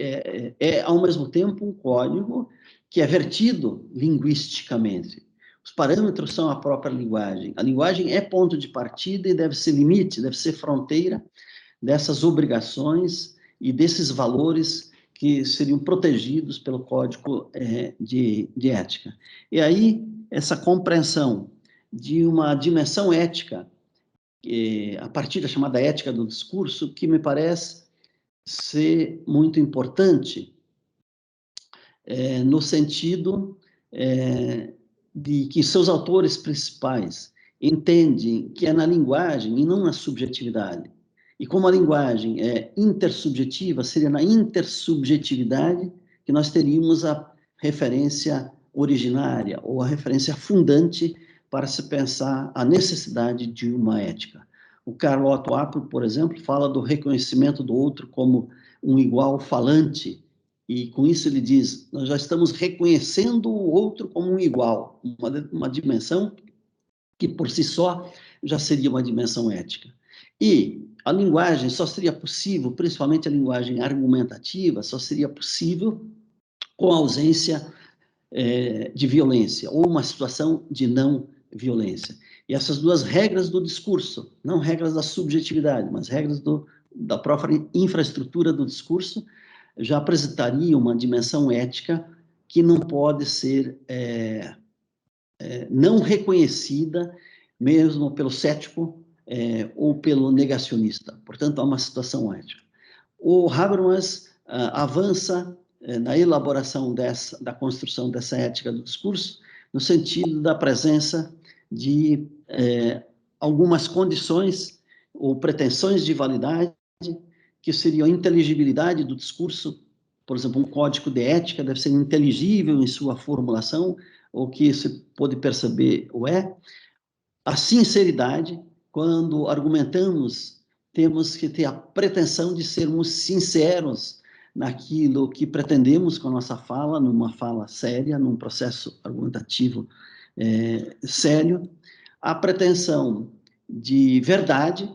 ao mesmo tempo, um código que é vertido linguisticamente. Os parâmetros são a própria linguagem. A linguagem é ponto de partida e deve ser limite, deve ser fronteira dessas obrigações e desses valores que seriam protegidos pelo código de ética. E aí, essa compreensão de uma dimensão ética, a partir da chamada ética do discurso, que me parece ser muito importante, no sentido de que seus autores principais entendem que é na linguagem e não na subjetividade. E como a linguagem é intersubjetiva, seria na intersubjetividade que nós teríamos a referência originária ou a referência fundante para se pensar a necessidade de uma ética. O Carlo Otto Apel, por exemplo, fala do reconhecimento do outro como um igual falante, e com isso ele diz, nós já estamos reconhecendo o outro como um igual, uma dimensão que por si só já seria uma dimensão ética. E a linguagem só seria possível, principalmente a linguagem argumentativa, só seria possível com a ausência de violência, ou uma situação de não violência. E essas duas regras do discurso, não regras da subjetividade, mas regras da própria infraestrutura do discurso, já apresentariam uma dimensão ética que não pode ser não reconhecida, mesmo pelo cético ou pelo negacionista. Portanto, há uma situação ética. O Habermas avança na elaboração da construção dessa ética do discurso, no sentido da presença de algumas condições ou pretensões de validade, que seriam a inteligibilidade do discurso. Por exemplo, um código de ética deve ser inteligível em sua formulação, ou que se pode perceber o a sinceridade. Quando argumentamos, temos que ter a pretensão de sermos sinceros naquilo que pretendemos com a nossa fala, numa fala séria, num processo argumentativo sério. A pretensão de verdade,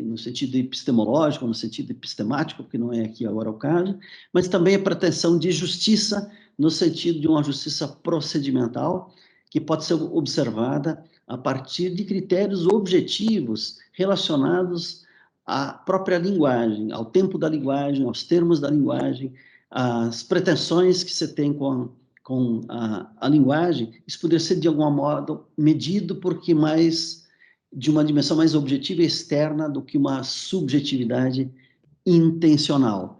no sentido epistemológico, no sentido epistemático, porque não é aqui agora o caso, mas também a pretensão de justiça, no sentido de uma justiça procedimental, que pode ser observada a partir de critérios objetivos relacionados à própria linguagem, ao tempo da linguagem, aos termos da linguagem, às pretensões que você tem com a linguagem. Isso poderia ser, de algum modo, medido porque mais de uma dimensão mais objetiva e externa do que uma subjetividade intencional.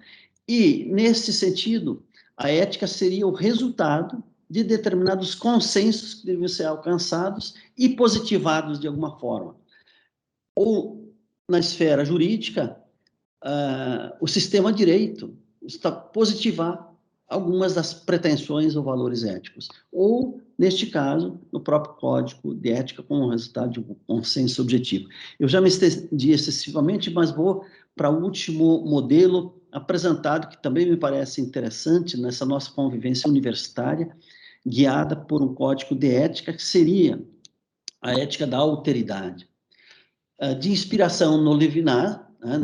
E, nesse sentido, a ética seria o resultado de determinados consensos que deveriam ser alcançados e positivados de alguma forma. Ou, na esfera jurídica, o sistema de direito está positivar algumas das pretensões ou valores éticos. Ou, neste caso, no próprio Código de Ética, como resultado de um consenso objetivo. Eu já me estendi excessivamente, mas vou para o último modelo apresentado, que também me parece interessante nessa nossa convivência universitária, guiada por um código de ética, que seria a ética da alteridade. De inspiração no Levinas,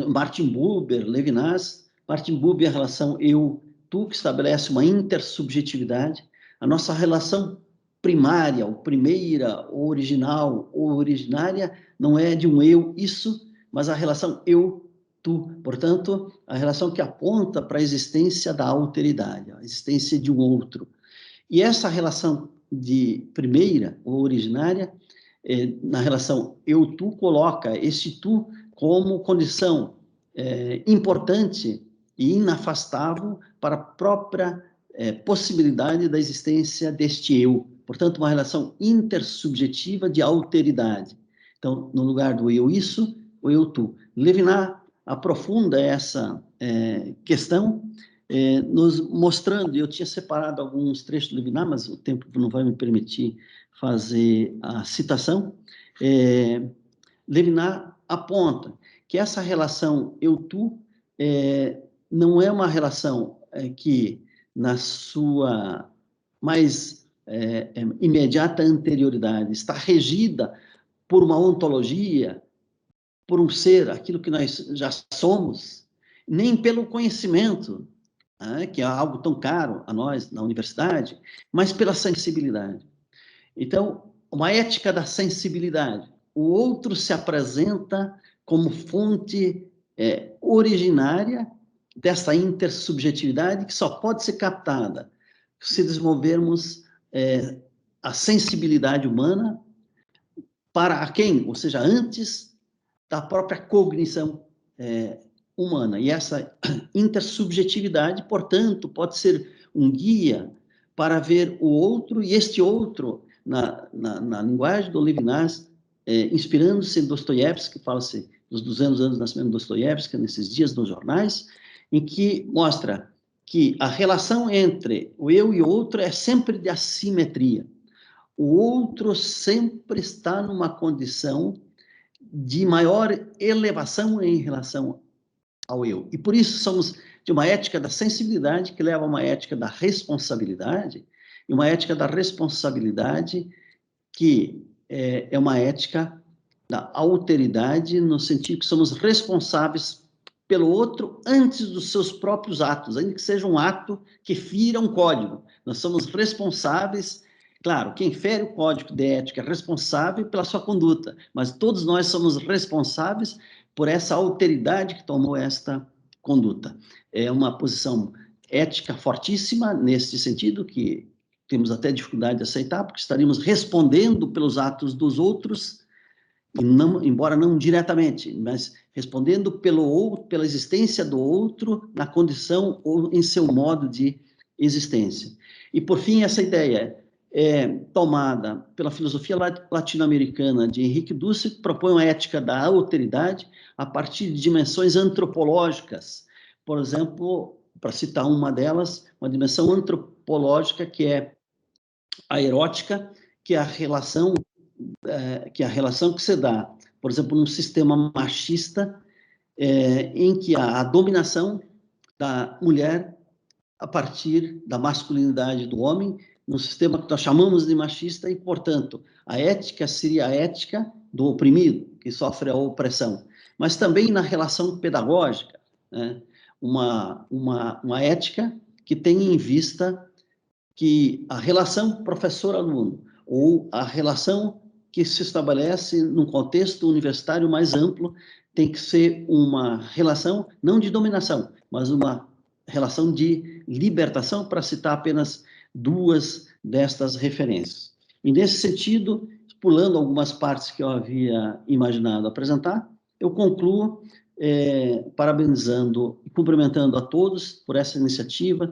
Martin Buber, Levinas, Martin Buber, a relação eu-tu, que estabelece uma intersubjetividade, a nossa relação primária, ou primeira, ou original, ou originária, não é de um eu, isso, mas a relação eu-tu, portanto, a relação que aponta para a existência da alteridade, a existência de um outro. E essa relação de primeira ou originária, na relação eu-tu, coloca esse tu como condição importante e inafastável para a própria possibilidade da existência deste eu. Portanto, uma relação intersubjetiva de alteridade. Então, no lugar do eu-isso, o eu-tu. Levinas aprofunda essa questão, nos mostrando, eu tinha separado alguns trechos do Levinas, mas o tempo não vai me permitir fazer a citação. Levinas aponta que essa relação eu-tu não é uma relação que, na sua mais imediata anterioridade, está regida por uma ontologia, por um ser, aquilo que nós já somos, nem pelo conhecimento, que é algo tão caro a nós na universidade, mas pela sensibilidade. Então, uma ética da sensibilidade. O outro se apresenta como fonte originária dessa intersubjetividade, que só pode ser captada se desenvolvermos a sensibilidade humana para a quem? Ou seja, antes da própria cognição humana. E essa intersubjetividade, portanto, pode ser um guia para ver o outro, e este outro, na linguagem do Levinas, inspirando-se em Dostoiévski, fala-se dos 200 anos do nascimento de Dostoiévski, nesses dias nos jornais, em que mostra que a relação entre o eu e o outro é sempre de assimetria. O outro sempre está numa condição de maior elevação em relação ao eu. E por isso somos de uma ética da sensibilidade que leva a uma ética da responsabilidade, e uma ética da responsabilidade que é uma ética da alteridade, no sentido que somos responsáveis pelo outro antes dos seus próprios atos, ainda que seja um ato que fira um código. Nós somos responsáveis, claro, quem fere o código de ética é responsável pela sua conduta, mas todos nós somos responsáveis por essa alteridade que tomou esta conduta. É uma posição ética fortíssima, nesse sentido, que temos até dificuldade de aceitar, porque estaríamos respondendo pelos atos dos outros, e não, embora não diretamente, mas respondendo pelo outro, pela existência do outro na condição ou em seu modo de existência. E, por fim, essa ideia é tomada pela filosofia latino-americana de Henrique Dussek, que propõe uma ética da alteridade a partir de dimensões antropológicas. Por exemplo, para citar uma delas, uma dimensão antropológica que é a erótica, que é a relação que se dá, por exemplo, num sistema machista, em que há a dominação da mulher a partir da masculinidade do homem, num sistema que nós chamamos de machista, e, portanto, a ética seria a ética do oprimido, que sofre a opressão, mas também na relação pedagógica, né? Uma ética que tem em vista que a relação professor-aluno, ou a relação que se estabelece num contexto universitário mais amplo, tem que ser uma relação não de dominação, mas uma relação de libertação, para citar apenas duas destas referências. E, nesse sentido, pulando algumas partes que eu havia imaginado apresentar, eu concluo parabenizando e cumprimentando a todos por essa iniciativa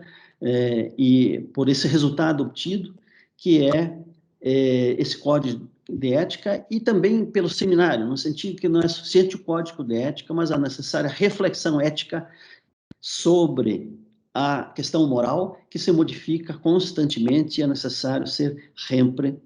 e por esse resultado obtido, que é esse código de ética, e também pelo seminário, no sentido que não é suficiente o código de ética, mas a necessária reflexão ética sobre a questão moral, que se modifica constantemente e é necessário ser sempre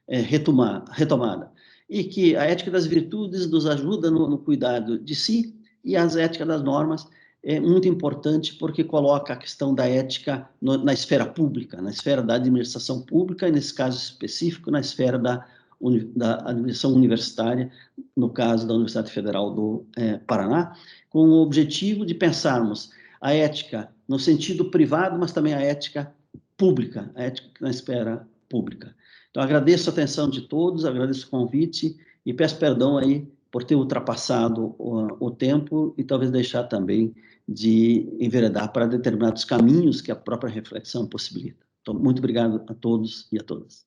retomada. E que a ética das virtudes nos ajuda no cuidado de si, e as éticas das normas é muito importante porque coloca a questão da ética na esfera pública, na esfera da administração pública, e, nesse caso específico, na esfera da administração universitária, no caso da Universidade Federal do Paraná, com o objetivo de pensarmos a ética no sentido privado, mas também a ética pública, a ética na esfera pública. Então, agradeço a atenção de todos, agradeço o convite e peço perdão aí por ter ultrapassado o tempo e talvez deixar também de enveredar para determinados caminhos que a própria reflexão possibilita. Então, muito obrigado a todos e a todas.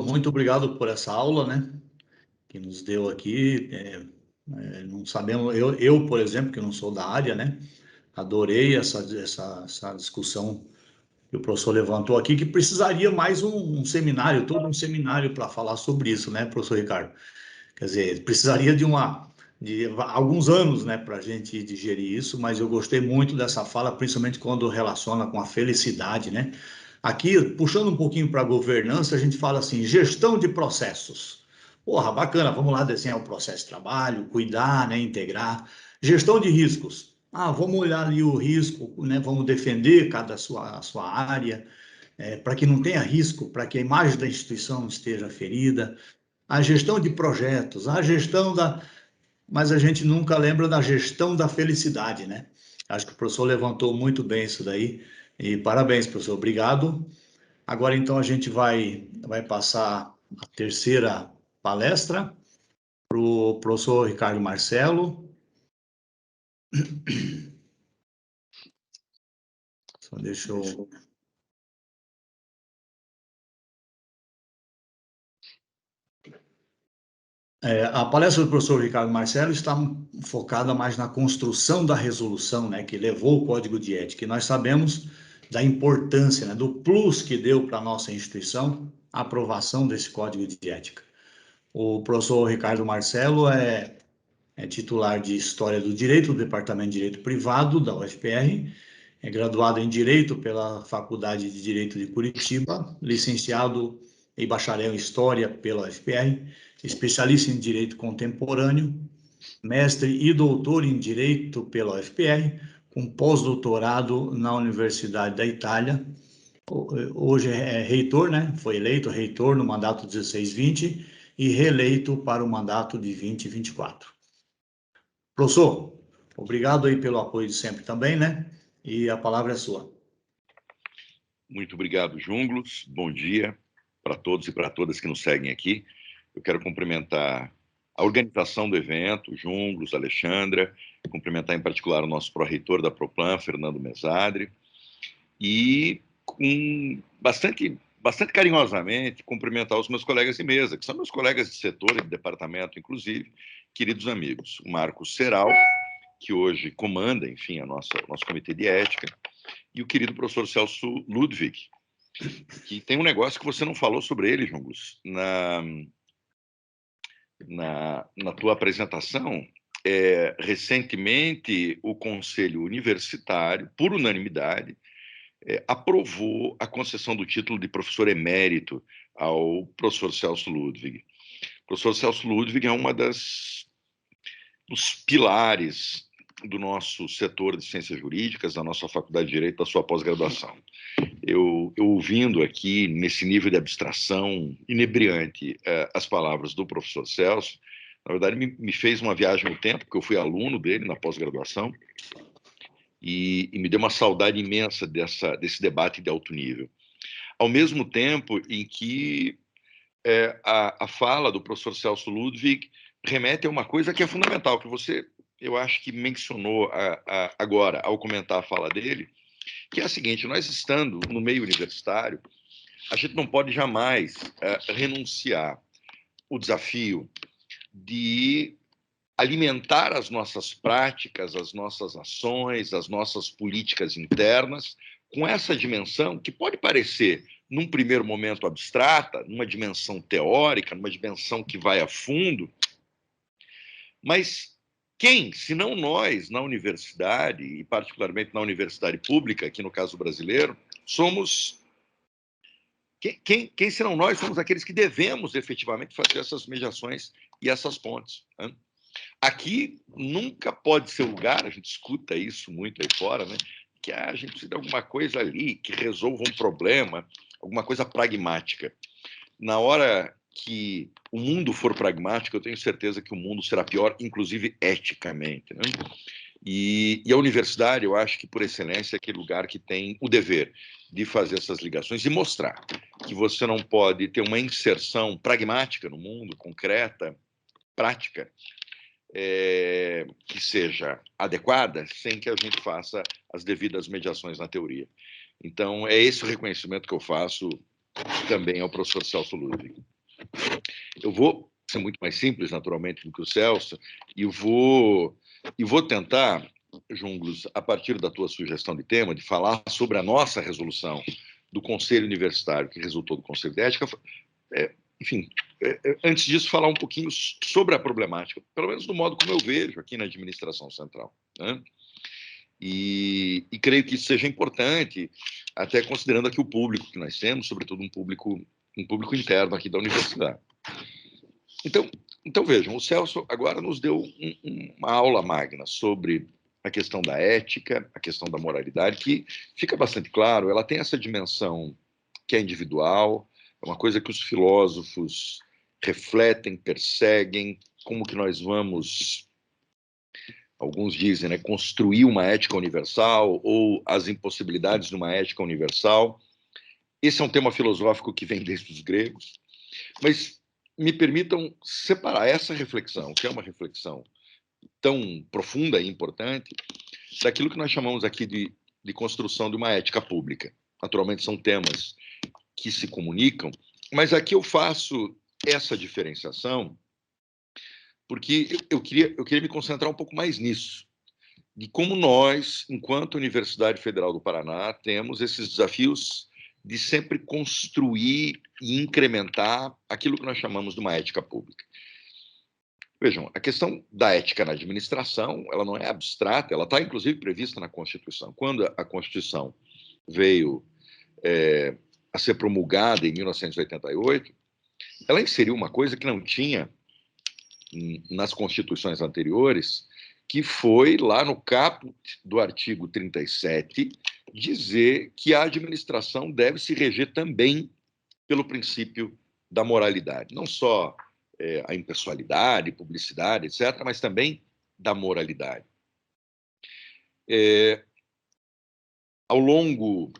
Muito obrigado por essa aula, né, que nos deu aqui. Não sabemos, eu, por exemplo, que não sou da área, né, adorei essa discussão que o professor levantou aqui, que precisaria mais um seminário, todo um seminário para falar sobre isso, né, professor Ricardo? Quer dizer, precisaria de alguns anos, né, para a gente digerir isso, mas eu gostei muito dessa fala, principalmente quando relaciona com a felicidade, né? Aqui, puxando um pouquinho para a governança, a gente fala assim, gestão de processos. Porra, bacana, vamos lá desenhar o processo de trabalho, cuidar, né, integrar. Gestão de riscos. Vamos olhar ali o risco, né, vamos defender a sua área, para que não tenha risco, para que a imagem da instituição não esteja ferida. A gestão de projetos, a gestão mas a gente nunca lembra da gestão da felicidade, né? Acho que o professor levantou muito bem isso daí, e parabéns, professor, obrigado. Agora, então, a gente vai passar a terceira palestra para o professor Ricardo Marcelo. Só deixa eu... A palestra do professor Ricardo Marcelo está focada mais na construção da resolução, né, que levou o Código de Ética. E nós sabemos da importância, né, do plus que deu para a nossa instituição a aprovação desse Código de Ética. O professor Ricardo Marcelo é titular de História do Direito, do Departamento de Direito Privado da UFPR, é graduado em Direito pela Faculdade de Direito de Curitiba, licenciado e bacharel em História pela UFPR, especialista em Direito Contemporâneo, mestre e doutor em Direito pela UFPR, com pós-doutorado na Universidade da Itália. Hoje é reitor, né? Foi eleito reitor no mandato 16-20 e reeleito para o mandato de 20-24. Professor, obrigado aí pelo apoio de sempre também, né? E a palavra é sua. Muito obrigado, Junglos. Bom dia para todos e para todas que nos seguem aqui. Eu quero cumprimentar a organização do evento, Junglos, Alexandra, cumprimentar em particular o nosso pró-reitor da Proplan, Fernando Mesadri, e com bastante carinhosamente cumprimentar os meus colegas de mesa, que são meus colegas de setor e de departamento, inclusive, queridos amigos, o Marcos Serral, que hoje comanda, enfim, o nosso comitê de ética, e o querido professor Celso Ludwig, que tem um negócio que você não falou sobre ele, Junglos, na tua apresentação. Recentemente, o Conselho Universitário, por unanimidade, aprovou a concessão do título de professor emérito ao professor Celso Ludwig. O professor Celso Ludwig é dos pilares do nosso setor de ciências jurídicas, da nossa faculdade de Direito, da sua pós-graduação. Eu ouvindo aqui, nesse nível de abstração inebriante, as palavras do professor Celso, na verdade, me fez uma viagem no tempo, porque eu fui aluno dele na pós-graduação, e me deu uma saudade imensa desse debate de alto nível. Ao mesmo tempo em que a fala do professor Celso Ludwig remete a uma coisa que é fundamental, que você, eu acho que mencionou agora, ao comentar a fala dele, que é a seguinte: nós estando no meio universitário, a gente não pode jamais renunciar o desafio de alimentar as nossas práticas, as nossas ações, as nossas políticas internas com essa dimensão que pode parecer, num primeiro momento, abstrata, numa dimensão teórica, numa dimensão que vai a fundo, mas quem, se não nós, na universidade, e particularmente na universidade pública, aqui no caso brasileiro, somos... Quem, se não nós, somos aqueles que devemos efetivamente fazer essas mediações e essas pontes, né? Aqui nunca pode ser lugar, a gente escuta isso muito aí fora, né? Que a gente precisa de alguma coisa ali que resolva um problema, alguma coisa pragmática. Na hora que o mundo for pragmático, eu tenho certeza que o mundo será pior, inclusive eticamente, né? E a universidade, eu acho que por excelência é aquele lugar que tem o dever de fazer essas ligações e mostrar que você não pode ter uma inserção pragmática no mundo, concreta, prática, que seja adequada, sem que a gente faça as devidas mediações na teoria. Então, é esse o reconhecimento que eu faço também ao professor Celso Ludwig. Eu vou ser muito mais simples, naturalmente, do que o Celso, e vou tentar, Junglos, a partir da tua sugestão de tema, de falar sobre a nossa resolução do Conselho Universitário, que resultou do Conselho de Ética, enfim, antes disso, falar um pouquinho sobre a problemática, pelo menos do modo como eu vejo aqui na administração central, né? E creio que isso seja importante, até considerando aqui o público que nós temos, sobretudo um público interno aqui da universidade. Então vejam, o Celso agora nos deu uma aula magna sobre a questão da ética, a questão da moralidade, que fica bastante claro, ela tem essa dimensão que é individual, é uma coisa que os filósofos refletem, perseguem, como que nós vamos, alguns dizem, né, construir uma ética universal ou as impossibilidades de uma ética universal. Esse é um tema filosófico que vem desde os gregos, mas me permitam separar essa reflexão, que é uma reflexão tão profunda e importante, daquilo que nós chamamos aqui de construção de uma ética pública. Naturalmente, são temas que se comunicam, mas aqui eu faço essa diferenciação porque eu queria me concentrar um pouco mais nisso, de como nós, enquanto Universidade Federal do Paraná, temos esses desafios de sempre construir e incrementar aquilo que nós chamamos de uma ética pública. Vejam, a questão da ética na administração, ela não é abstrata, ela está, inclusive, prevista na Constituição. Quando a Constituição veio a ser promulgada em 1988, ela inseriu uma coisa que não tinha nas constituições anteriores, que foi lá no caput do artigo 37 dizer que a administração deve se reger também pelo princípio da moralidade, não só a impessoalidade, publicidade, etc., mas também da moralidade. Ao longo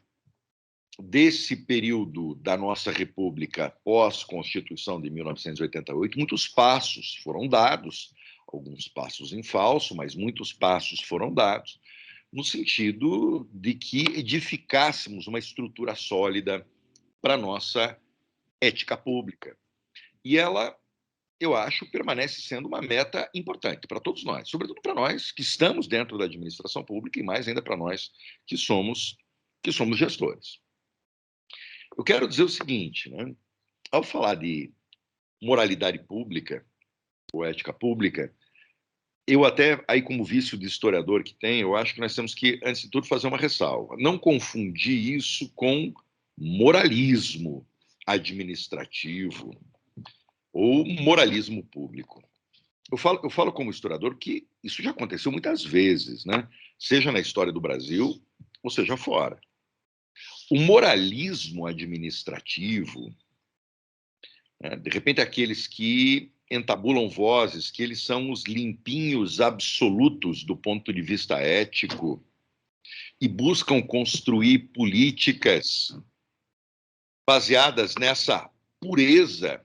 desse período da nossa República pós-Constituição de 1988, muitos passos foram dados, alguns passos em falso, mas muitos passos foram dados, no sentido de que edificássemos uma estrutura sólida para a nossa ética pública. E ela, eu acho, permanece sendo uma meta importante para todos nós, sobretudo para nós que estamos dentro da administração pública e mais ainda para nós que somos gestores. Eu quero dizer o seguinte, né? Ao falar de moralidade pública ou ética pública, eu até, aí como vício de historiador que tem, eu acho que nós temos que, antes de tudo, fazer uma ressalva. Não confundir isso com moralismo administrativo ou moralismo público. Eu falo como historiador que isso já aconteceu muitas vezes, né? Seja na história do Brasil ou seja fora. O moralismo administrativo, né, de repente aqueles que entabulam vozes, que eles são os limpinhos absolutos do ponto de vista ético e buscam construir políticas baseadas nessa pureza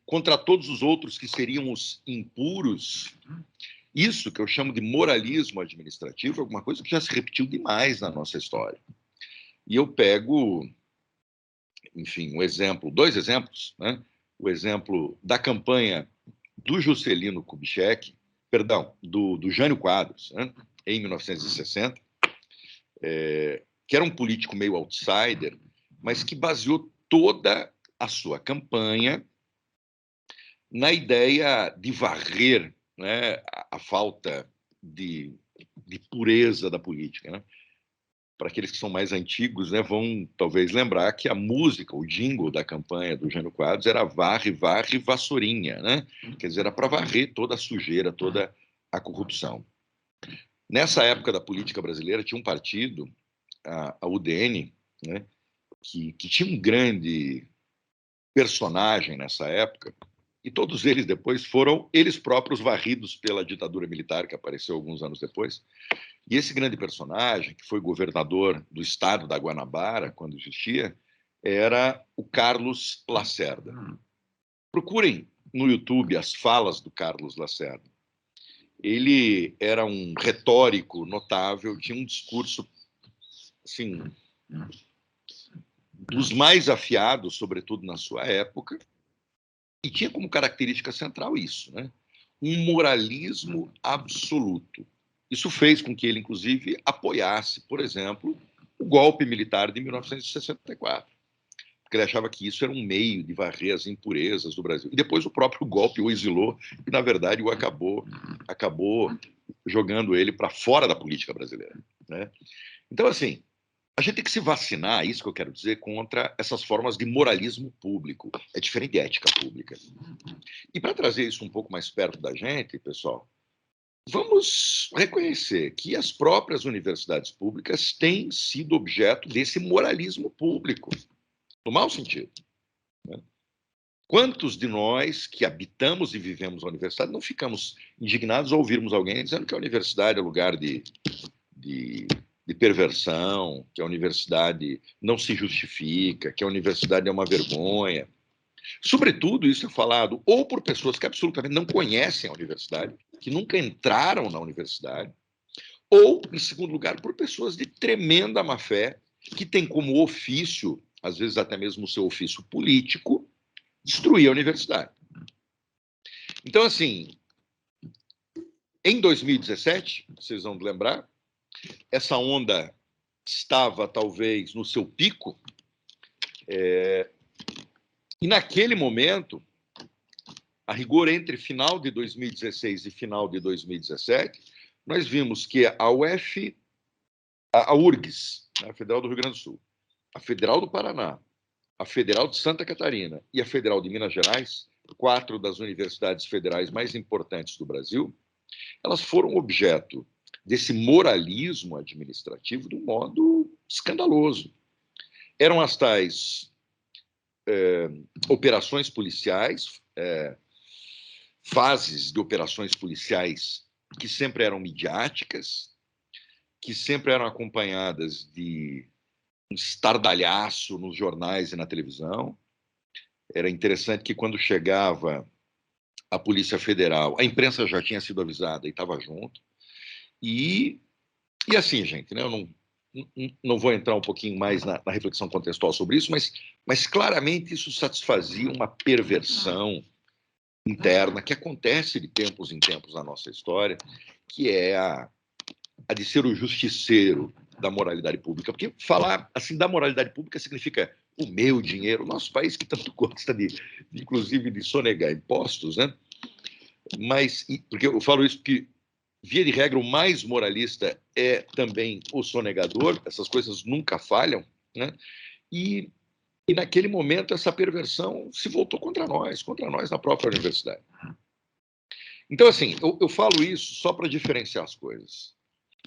contra todos os outros que seriam os impuros. Isso que eu chamo de moralismo administrativo é alguma coisa que já se repetiu demais na nossa história. E eu pego, enfim, dois exemplos, né? O exemplo da campanha do Juscelino Kubitschek, do Jânio Quadros, né? Em 1960, que era um político meio outsider, mas que baseou toda a sua campanha na ideia de varrer, né, a falta de pureza da política, né? Para aqueles que são mais antigos, né, vão talvez lembrar que a música, o jingle da campanha do Jânio Quadros era varre, varre, vassourinha, né? Quer dizer, era para varrer toda a sujeira, toda a corrupção. Nessa época da política brasileira, tinha um partido, a UDN, né, que tinha um grande personagem nessa época, e todos eles depois foram eles próprios varridos pela ditadura militar, que apareceu alguns anos depois. E esse grande personagem, que foi governador do estado da Guanabara, quando existia, era o Carlos Lacerda. Procurem no YouTube as falas do Carlos Lacerda. Ele era um retórico notável, tinha um discurso, assim, dos mais afiados, sobretudo na sua época, e tinha como característica central isso, né? Um moralismo absoluto. Isso fez com que ele, inclusive, apoiasse, por exemplo, o golpe militar de 1964, porque ele achava que isso era um meio de varrer as impurezas do Brasil. E depois o próprio golpe o exilou e, na verdade, o acabou jogando ele para fora da política brasileira, né? Então, assim, a gente tem que se vacinar, isso que eu quero dizer, contra essas formas de moralismo público. É diferente de ética pública. E para trazer isso um pouco mais perto da gente, pessoal, vamos reconhecer que as próprias universidades públicas têm sido objeto desse moralismo público, no mau sentido, né? Quantos de nós que habitamos e vivemos a universidade não ficamos indignados ao ouvirmos alguém dizendo que a universidade é lugar de perversão, que a universidade não se justifica, que a universidade é uma vergonha. Sobretudo, isso é falado ou por pessoas que absolutamente não conhecem a universidade, que nunca entraram na universidade, ou, em segundo lugar, por pessoas de tremenda má-fé, que têm como ofício, às vezes até mesmo o seu ofício político, destruir a universidade. Então, assim, em 2017, vocês vão lembrar, essa onda estava, talvez, no seu pico, e naquele momento, a rigor entre final de 2016 e final de 2017, nós vimos que a URGS, a Federal do Rio Grande do Sul, a Federal do Paraná, a Federal de Santa Catarina e a Federal de Minas Gerais 4 das universidades federais mais importantes do Brasil, elas foram objeto desse moralismo administrativo de um modo escandaloso. Eram as tais operações policiais, fases de operações policiais que sempre eram midiáticas, que sempre eram acompanhadas de um estardalhaço nos jornais e na televisão. Era interessante que, quando chegava a Polícia Federal, a imprensa já tinha sido avisada e estava junto. E assim, gente, né, eu não vou entrar um pouquinho mais na reflexão contextual sobre isso, mas claramente isso satisfazia uma perversão interna que acontece de tempos em tempos na nossa história, que é a de ser o justiceiro da moralidade pública. Porque falar assim da moralidade pública significa o meu dinheiro. O nosso país, que tanto gosta inclusive de sonegar impostos, né? Mas, porque eu falo isso porque, via de regra, o mais moralista é também o sonegador. Essas coisas nunca falham, né? E naquele momento essa perversão se voltou contra nós na própria universidade. Então, assim, eu falo isso só para diferenciar as coisas.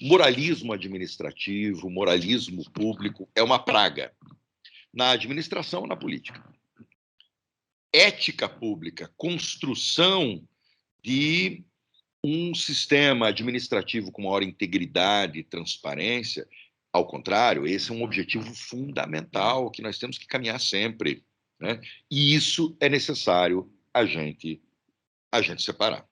Moralismo administrativo, moralismo público é uma praga na administração e na política. Ética pública, construção de um sistema administrativo com maior integridade e transparência, ao contrário, esse é um objetivo fundamental que nós temos que caminhar sempre, né? E isso é necessário a gente separar.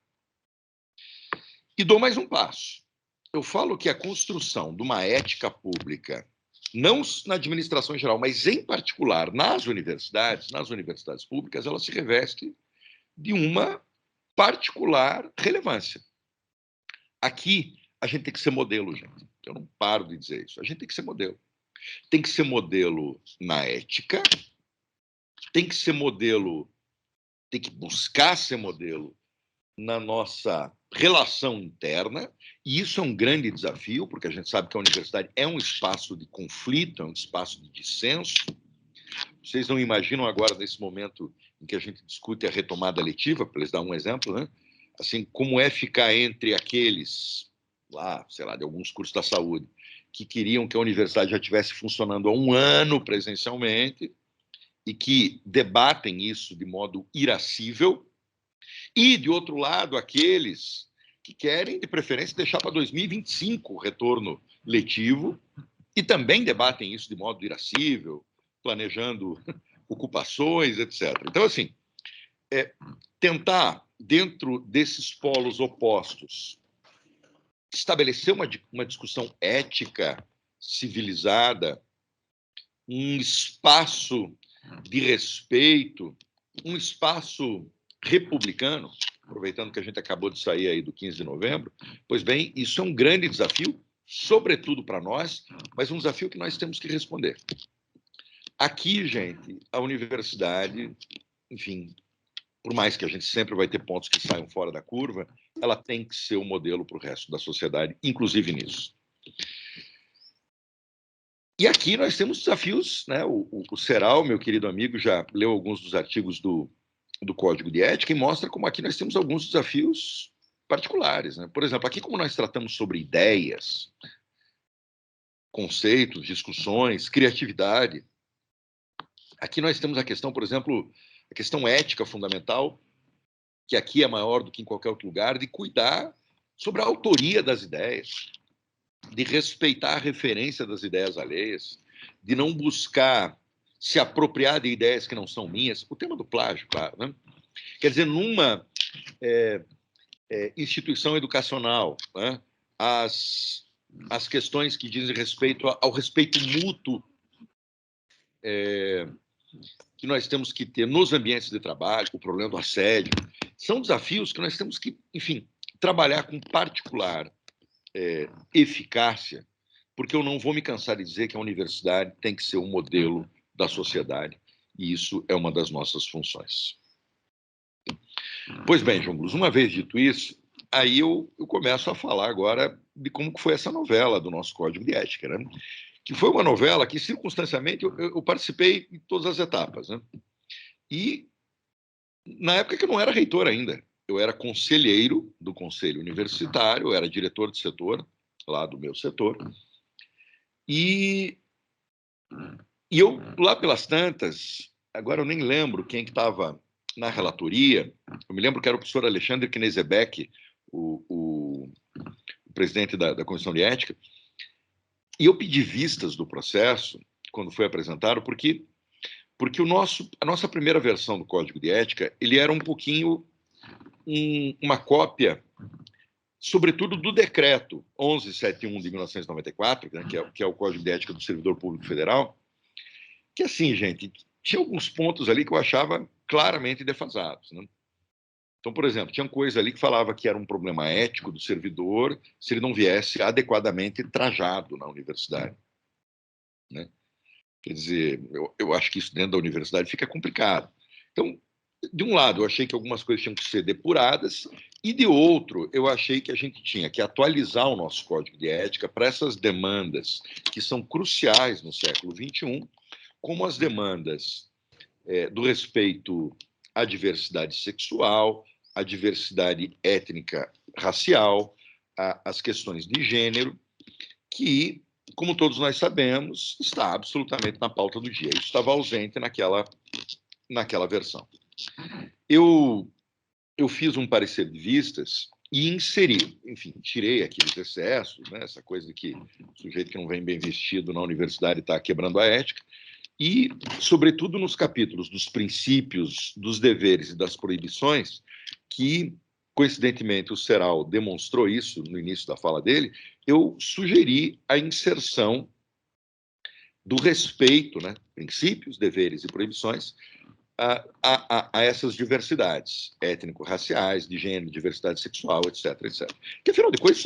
E dou mais um passo. Eu falo que a construção de uma ética pública, não na administração em geral, mas em particular nas universidades públicas, ela se reveste de uma particular relevância. Aqui, a gente tem que ser modelo, gente. Eu não paro de dizer isso. A gente tem que ser modelo. Tem que ser modelo na ética, tem que ser modelo, tem que buscar ser modelo na nossa relação interna, e isso é um grande desafio, porque a gente sabe que a universidade é um espaço de conflito, é um espaço de dissenso. Vocês não imaginam agora, nesse momento em que a gente discute a retomada letiva, para lhes dar um exemplo, né? Assim, como é ficar entre aqueles, lá, sei lá, de alguns cursos da saúde, que queriam que a universidade já estivesse funcionando há um ano presencialmente e que debatem isso de modo irascível, e, de outro lado, aqueles que querem, de preferência, deixar para 2025 o retorno letivo e também debatem isso de modo irascível, planejando ocupações, etc. Então, assim, tentar, dentro desses polos opostos, estabelecer uma discussão ética, civilizada, um espaço de respeito, um espaço republicano, aproveitando que a gente acabou de sair aí do 15 de novembro, pois bem, isso é um grande desafio, sobretudo para nós, mas um desafio que nós temos que responder. Aqui, gente, a universidade, enfim, por mais que a gente sempre vai ter pontos que saiam fora da curva, ela tem que ser um modelo para o resto da sociedade, inclusive nisso. E aqui nós temos desafios, né? O Serral, meu querido amigo, já leu alguns dos artigos do Código de Ética e mostra como aqui nós temos alguns desafios particulares, né? Por exemplo, aqui como nós tratamos sobre ideias, conceitos, discussões, criatividade, aqui nós temos a questão, por exemplo, a questão ética fundamental, que aqui é maior do que em qualquer outro lugar, de cuidar sobre a autoria das ideias, de respeitar a referência das ideias alheias, de não buscar se apropriar de ideias que não são minhas. O tema do plágio, claro, né? Quer dizer, numa instituição educacional, né, as questões que dizem respeito ao respeito mútuo que nós temos que ter nos ambientes de trabalho, o problema do assédio, são desafios que nós temos que, enfim, trabalhar com particular eficácia, porque eu não vou me cansar de dizer que a universidade tem que ser um modelo da sociedade, e isso é uma das nossas funções. Pois bem, João Blues, uma vez dito isso, aí eu começo a falar agora de como foi essa novela do nosso Código de Ética, né? Que foi uma novela que, circunstancialmente, eu participei em todas as etapas, né? E na época que eu não era reitor ainda. Eu era conselheiro do Conselho Universitário, eu era diretor de setor, lá do meu setor. E eu, lá pelas tantas, agora eu nem lembro quem que estava na relatoria, eu me lembro que era o professor Alexandre Knezebeck, o presidente da Comissão de Ética, e eu pedi vistas do processo, quando foi apresentado, porque a nossa primeira versão do Código de Ética, ele era um pouquinho uma cópia, sobretudo do decreto 1171 de 1994, né, que é o Código de Ética do Servidor Público Federal, que assim, gente, tinha alguns pontos ali que eu achava claramente defasados, né? Então, por exemplo, tinha coisa ali que falava que era um problema ético do servidor se ele não viesse adequadamente trajado na universidade, né? Quer dizer, eu acho que isso dentro da universidade fica complicado. Então, de um lado, eu achei que algumas coisas tinham que ser depuradas, e de outro, eu achei que a gente tinha que atualizar o nosso código de ética para essas demandas que são cruciais no século XXI, como as demandas do respeito à diversidade sexual, à diversidade étnica, racial, às questões de gênero, que, como todos nós sabemos, está absolutamente na pauta do dia. Isso estava ausente naquela versão. Eu fiz um parecer de vistas e inseri, enfim, tirei aqueles excessos, né, essa coisa de que o sujeito que não vem bem vestido na universidade está quebrando a ética, e, sobretudo, nos capítulos dos princípios, dos deveres e das proibições, que, coincidentemente, o Serral demonstrou isso no início da fala dele, eu sugeri a inserção do respeito, né, princípios, deveres e proibições, a essas diversidades étnico-raciais, de gênero, diversidade sexual, etc, etc. Que, afinal de contas,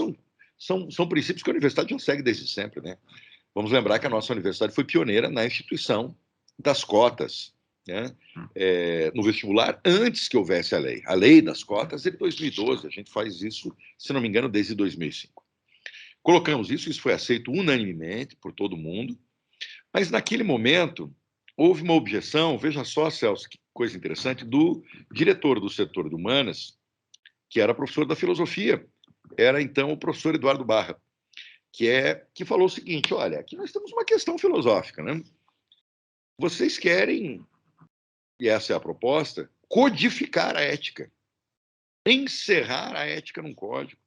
são princípios que a universidade já segue desde sempre, né? Vamos lembrar que a nossa universidade foi pioneira na instituição das cotas, né, no vestibular, antes que houvesse a lei. A lei das cotas é de 2012, a gente faz isso, se não me engano, desde 2005. Colocamos isso foi aceito unanimemente por todo mundo, mas naquele momento houve uma objeção, veja só, Celso, que coisa interessante, do diretor do setor de humanas, que era professor da filosofia, era então o professor Eduardo Barra, que falou o seguinte: olha, aqui nós temos uma questão filosófica, né? Vocês querem, e essa é a proposta, codificar a ética, encerrar a ética num código.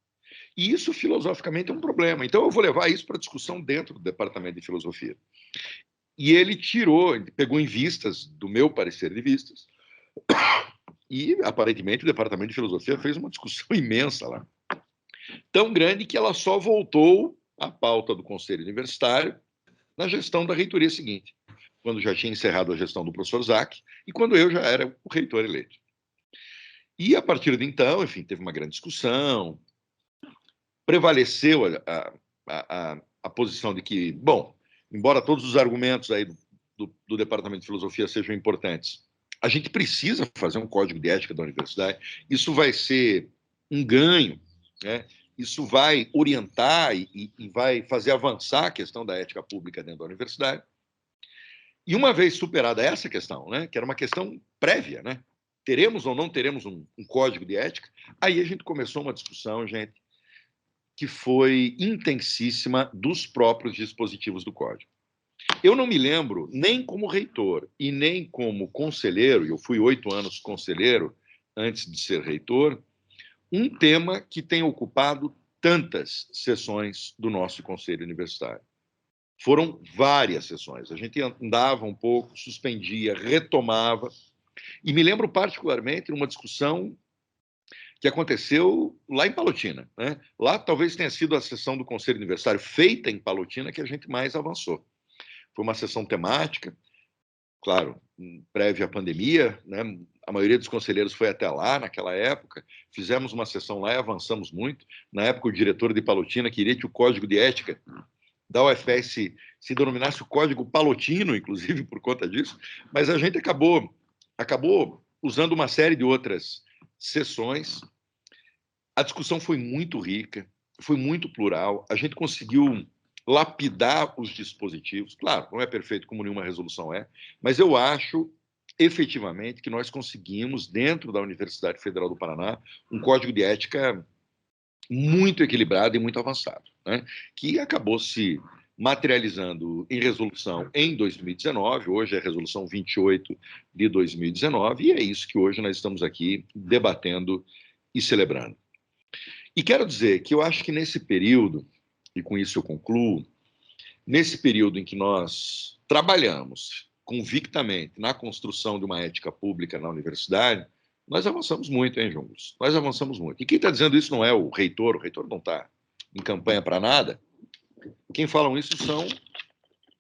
E isso, filosoficamente, é um problema. Então, eu vou levar isso para discussão dentro do Departamento de Filosofia. E ele pegou em vistas do meu parecer de vistas, e, aparentemente, o Departamento de Filosofia fez uma discussão imensa lá. Tão grande que ela só voltou à pauta do Conselho Universitário na gestão da reitoria seguinte, quando já tinha encerrado a gestão do professor Zac e quando eu já era o reitor eleito. E, a partir de então, enfim, teve uma grande discussão, prevaleceu a posição de que, bom, embora todos os argumentos aí do Departamento de Filosofia sejam importantes, a gente precisa fazer um código de ética da universidade, isso vai ser um ganho, né? Isso vai orientar e vai fazer avançar a questão da ética pública dentro da universidade. E uma vez superada essa questão, né, que era uma questão prévia, né, teremos ou não teremos um código de ética, aí a gente começou uma discussão, gente, que foi intensíssima dos próprios dispositivos do código. Eu não me lembro, nem como reitor e nem como conselheiro, e eu fui 8 anos conselheiro antes de ser reitor, um tema que tem ocupado tantas sessões do nosso conselho universitário. Foram várias sessões. A gente andava um pouco, suspendia, retomava. E me lembro particularmente de uma discussão que aconteceu lá em Palotina, né? Lá talvez tenha sido a sessão do Conselho Universitário feita em Palotina que a gente mais avançou. Foi uma sessão temática, claro, prévia à pandemia, né? A maioria dos conselheiros foi até lá naquela época, fizemos uma sessão lá e avançamos muito. Na época, o diretor de Palotina queria que o Código de Ética da UFS se denominasse o Código Palotino, inclusive por conta disso, mas a gente acabou usando uma série de outras sessões. A discussão foi muito rica, foi muito plural, a gente conseguiu lapidar os dispositivos. Claro, não é perfeito como nenhuma resolução é, mas eu acho efetivamente, que nós conseguimos, dentro da Universidade Federal do Paraná, um código de ética muito equilibrado e muito avançado, né? Que acabou se materializando em resolução em 2019, hoje é a resolução 28 de 2019, e é isso que hoje nós estamos aqui debatendo e celebrando. E quero dizer que eu acho que nesse período, e com isso eu concluo, nesse período em que nós trabalhamos convictamente na construção de uma ética pública na universidade, nós avançamos muito, hein, Jungles? Nós avançamos muito. E quem está dizendo isso não é o reitor não está em campanha para nada. Quem falam isso são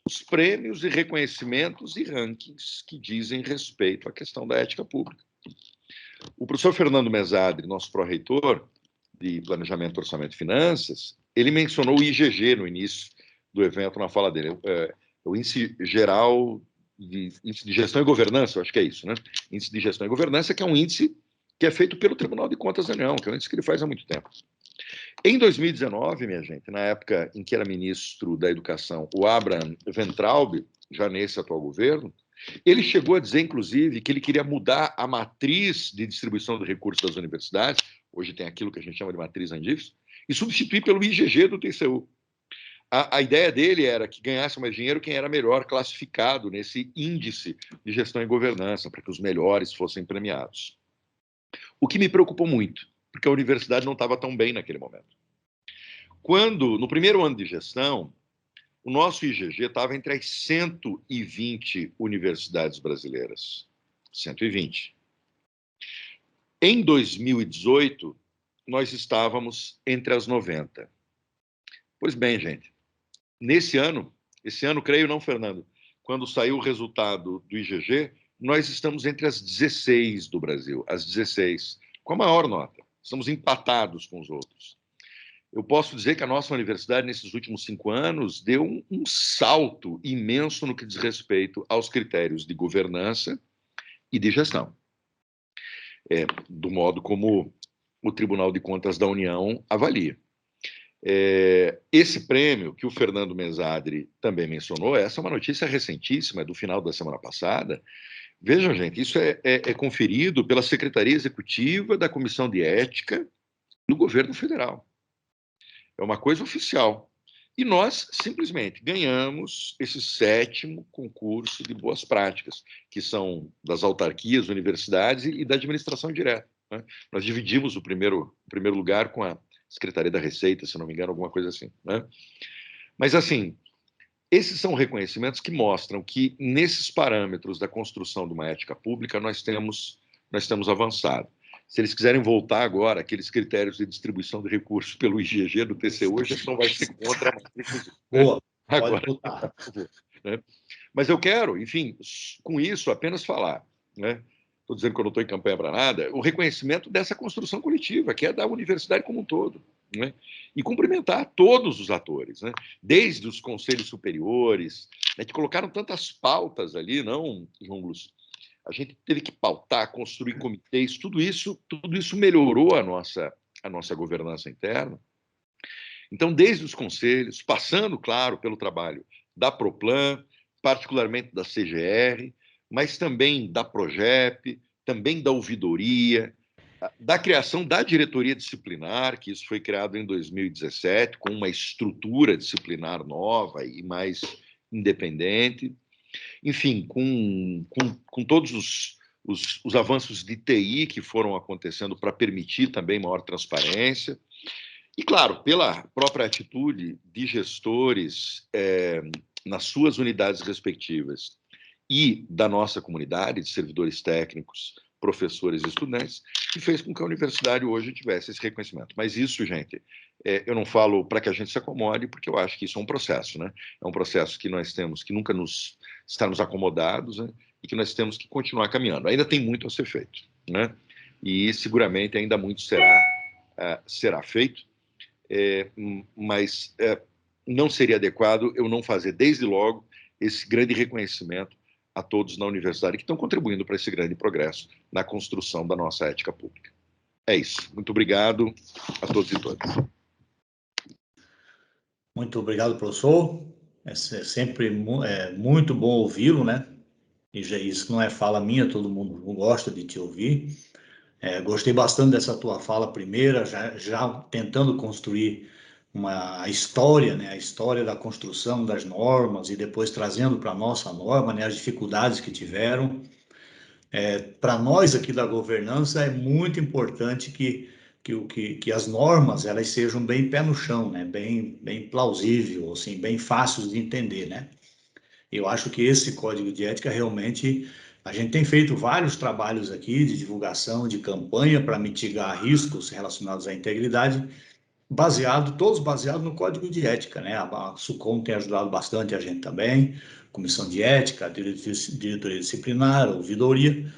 os prêmios e reconhecimentos e rankings que dizem respeito à questão da ética pública. O professor Fernando Mesadri, nosso pró-reitor de Planejamento, Orçamento e Finanças, ele mencionou o IGG no início do evento, na fala dele. O Índice Geral Índice de Gestão e Governança, eu acho que é isso, né? Índice de Gestão e Governança, que é um índice que é feito pelo Tribunal de Contas da União, que é um índice que ele faz há muito tempo. Em 2019, minha gente, na época em que era ministro da Educação o Abraham Weintraub, já nesse atual governo, ele chegou a dizer, inclusive, que ele queria mudar a matriz de distribuição de recursos das universidades, hoje tem aquilo que a gente chama de matriz Andifes, e substituir pelo IGG do TCU. A ideia dele era que ganhasse mais dinheiro quem era melhor classificado nesse índice de gestão e governança, para que os melhores fossem premiados. O que me preocupou muito, porque a universidade não estava tão bem naquele momento. Quando, no primeiro ano de gestão, o nosso IGG estava entre as 120 universidades brasileiras. 120. Em 2018, nós estávamos entre as 90. Pois bem, gente, esse ano, creio não, Fernando, quando saiu o resultado do IGG, nós estamos entre as 16 do Brasil, as 16, com a maior nota. Estamos empatados com os outros. Eu posso dizer que a nossa universidade, nesses últimos 5 anos, deu um salto imenso no que diz respeito aos critérios de governança e de gestão. Do modo como o Tribunal de Contas da União avalia. Esse prêmio que o Fernando Mesadri também mencionou, essa é uma notícia recentíssima, é do final da semana passada. Vejam, gente, isso é conferido pela Secretaria Executiva da Comissão de Ética do Governo Federal. É uma coisa oficial. E nós, simplesmente, ganhamos esse 7º concurso de boas práticas, que são das autarquias, universidades e da administração direta, né? Nós dividimos o primeiro lugar com a Secretaria da Receita, se não me engano, alguma coisa assim, né? Mas, assim, esses são reconhecimentos que mostram que, nesses parâmetros da construção de uma ética pública, nós temos avançado. Se eles quiserem voltar agora, aqueles critérios de distribuição de recursos pelo IGG do TCU, a gente não vai ser contra a matriz. Boa, agora, pode botar. Né? Mas eu quero, enfim, com isso, apenas falar, né? Estou dizendo que eu não estou em campanha para nada, o reconhecimento dessa construção coletiva, que é da universidade como um todo, né? E cumprimentar todos os atores, né? Desde os conselhos superiores, né, que colocaram tantas pautas ali, não, João Lúcio? A gente teve que pautar, construir comitês, tudo isso melhorou a nossa governança interna. Então, desde os conselhos, passando, claro, pelo trabalho da Proplan, particularmente da CGR, mas também da Progep, também da ouvidoria, da criação da diretoria disciplinar, que isso foi criado em 2017, com uma estrutura disciplinar nova e mais independente. Enfim, com todos os avanços de TI que foram acontecendo para permitir também maior transparência. E, claro, pela própria atitude de gestores nas suas unidades respectivas e da nossa comunidade, de servidores técnicos, professores e estudantes, que fez com que a universidade hoje tivesse esse reconhecimento. Mas isso, gente, eu não falo para que a gente se acomode, porque eu acho que isso é um processo, né? É um processo que nós temos que nunca estarmos acomodados, né? E que nós temos que continuar caminhando. Ainda tem muito a ser feito, né? E seguramente ainda muito será feito, mas não seria adequado eu não fazer desde logo esse grande reconhecimento a todos na universidade que estão contribuindo para esse grande progresso na construção da nossa ética pública. É isso. Muito obrigado a todos e todas. Muito obrigado, professor. É sempre muito bom ouvi-lo, né? e já isso não é fala minha, todo mundo gosta de te ouvir. Gostei bastante dessa tua fala primeira, já tentando construir uma história, né, a história da construção das normas e depois trazendo para a nossa norma, né, as dificuldades que tiveram. Para nós aqui da governança é muito importante que as normas elas sejam bem pé no chão, né, bem plausível, assim, bem fáceis de entender, né. Eu acho que esse código de ética realmente a gente tem feito vários trabalhos aqui de divulgação, de campanha para mitigar riscos relacionados à integridade, todos baseados no código de ética, né? A SUCOM tem ajudado bastante a gente também, comissão de ética, diretoria disciplinar, ouvidoria,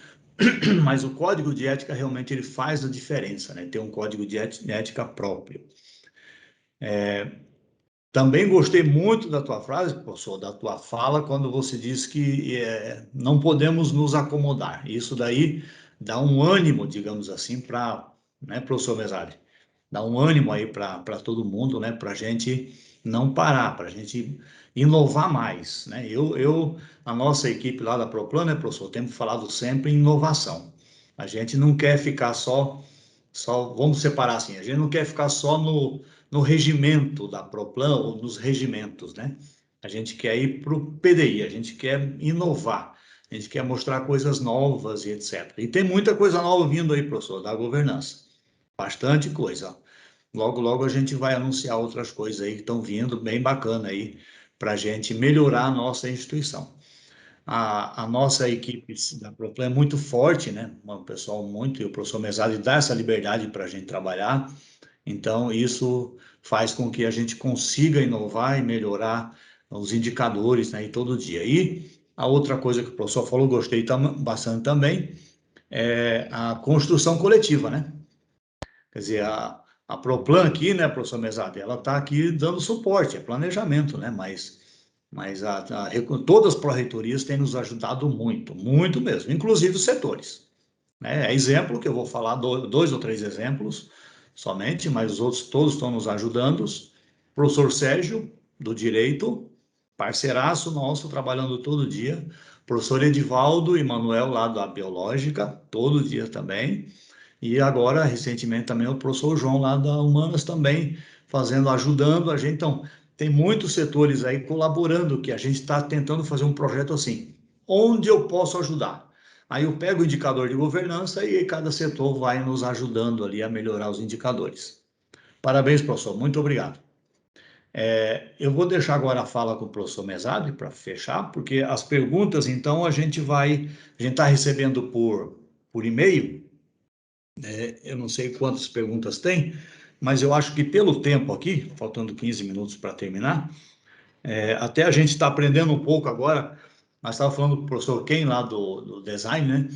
mas o código de ética realmente ele faz a diferença, né? Tem um código de ética próprio. Também gostei muito da tua frase, professor, da tua fala, quando você diz que não podemos nos acomodar. Isso daí dá um ânimo, digamos assim, para, né, professor Mesari? Dá um ânimo aí para todo mundo, né, para a gente não parar, para a gente inovar mais, né? A nossa equipe lá da Proplan, né, professor, temos falado sempre em inovação. A gente não quer ficar vamos separar assim, a gente não quer ficar só no regimento da Proplan ou nos regimentos, né? A gente quer ir para o PDI, a gente quer inovar, a gente quer mostrar coisas novas e etc. E tem muita coisa nova vindo aí, professor, da governança. Bastante coisa. Logo, logo a gente vai anunciar outras coisas aí que estão vindo, bem bacana aí, para a gente melhorar a nossa instituição. A nossa equipe da Proplan é muito forte, né? Um pessoal muito, e o professor Mesari dá essa liberdade para a gente trabalhar. Então, isso faz com que a gente consiga inovar e melhorar os indicadores, né, todo dia. E a outra coisa que o professor falou, gostei bastante também, é a construção coletiva, né? Quer dizer, a Proplan aqui, né, professor Mesade, ela está aqui dando suporte, é planejamento, né? Mas todas as pró-reitorias têm nos ajudado muito, muito mesmo, inclusive os setores. Né? Exemplo que eu vou falar, 2 ou 3 exemplos somente, mas os outros todos estão nos ajudando. Professor Sérgio, do Direito, parceiraço nosso, trabalhando todo dia. Professor Edivaldo e Manuel, lá da Biológica, todo dia também. E agora, recentemente, também o professor João, lá da Humanas, também ajudando a gente. Então, tem muitos setores aí colaborando, que a gente está tentando fazer um projeto assim. Onde eu posso ajudar? Aí eu pego o indicador de governança e cada setor vai nos ajudando ali a melhorar os indicadores. Parabéns, professor. Muito obrigado. Eu vou deixar agora a fala com o professor Mesade para fechar, porque as perguntas, então, a gente está recebendo por e-mail. Eu não sei quantas perguntas tem, mas eu acho que pelo tempo aqui, faltando 15 minutos para terminar, até a gente está aprendendo um pouco agora, mas estava falando com o professor Ken lá do design, né?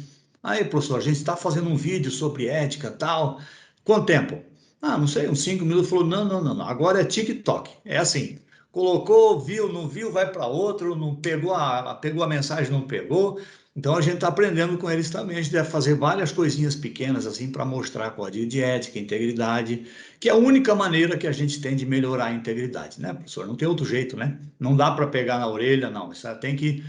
Aí, professor, a gente está fazendo um vídeo sobre ética e tal. Quanto tempo? Ah, não sei, uns 5 minutos. Falou, não. Agora é TikTok. É assim, colocou, viu, não viu, vai para outro, não pegou pegou a mensagem, não pegou. Então, a gente está aprendendo com eles também. A gente deve fazer várias coisinhas pequenas, assim, para mostrar código de ética, integridade, que é a única maneira que a gente tem de melhorar a integridade, né, professor? Não tem outro jeito, né? Não dá para pegar na orelha, não. Isso tem que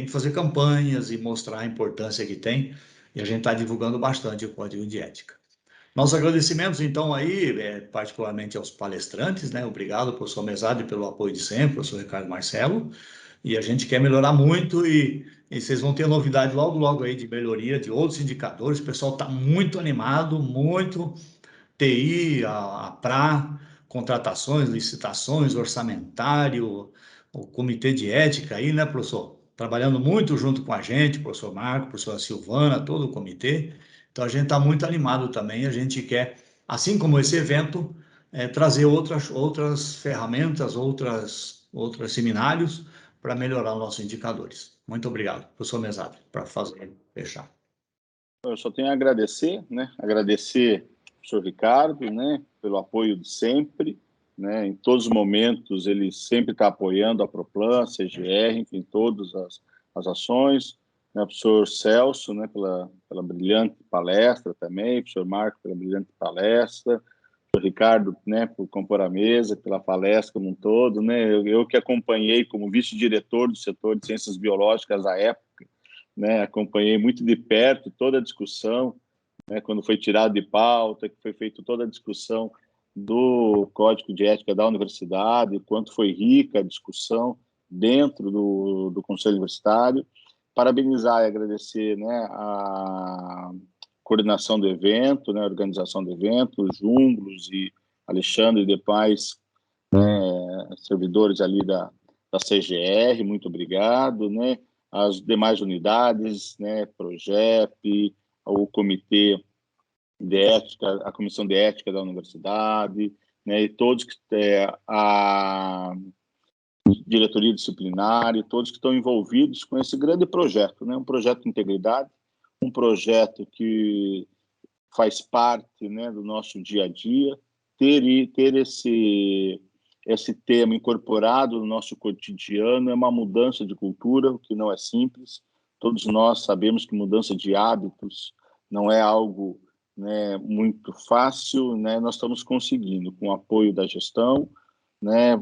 fazer campanhas e mostrar a importância que tem. E a gente está divulgando bastante o código de ética. Nossos agradecimentos, então, aí, particularmente aos palestrantes, né? Obrigado, professor Mesade, pelo apoio de sempre, professor Ricardo Marcelo. E a gente quer melhorar muito e vocês vão ter novidade logo, logo aí de melhoria de outros indicadores. O pessoal está muito animado, muito TI, a PRA, contratações, licitações, orçamentário, o comitê de ética aí, né, professor? Trabalhando muito junto com a gente, professor Marco, professora Silvana, todo o comitê. Então, a gente está muito animado também. A gente quer, assim como esse evento, trazer outras ferramentas, outros seminários para melhorar os nossos indicadores. Muito obrigado, professor Mesade, para fechar. Eu só tenho a agradecer, né? Agradecer ao professor Ricardo, né? Pelo apoio de sempre, né? Em todos os momentos ele sempre está apoiando a Proplan, a CGR, enfim, todas as ações. Né? O professor Celso, né? Pela brilhante palestra também, o professor Marco pela brilhante palestra, o professor Ricardo, né? Por compor a mesa, pela palestra como um todo, né? Eu que acompanhei como vice-diretor do setor de ciências biológicas à época, né, acompanhei muito de perto toda a discussão, né, quando foi tirado de pauta, que foi feita toda a discussão do Código de Ética da Universidade, quanto foi rica a discussão dentro do Conselho Universitário. Parabenizar e agradecer, né, a coordenação do evento, né, a organização do evento, os Junglos e Alexandre e demais, né, servidores ali da CGR, muito obrigado, né, as demais unidades, né, PROGEP, o Comitê de Ética, a Comissão de Ética da Universidade, né, e todos que a diretoria disciplinar e todos que estão envolvidos com esse grande projeto, né, um projeto de integridade, um projeto que faz parte, né, do nosso dia a dia, ter esse tema incorporado no nosso cotidiano é uma mudança de cultura, o que não é simples. Todos nós sabemos que mudança de hábitos não é algo, né, muito fácil, né? Nós estamos conseguindo, com o apoio da gestão, né,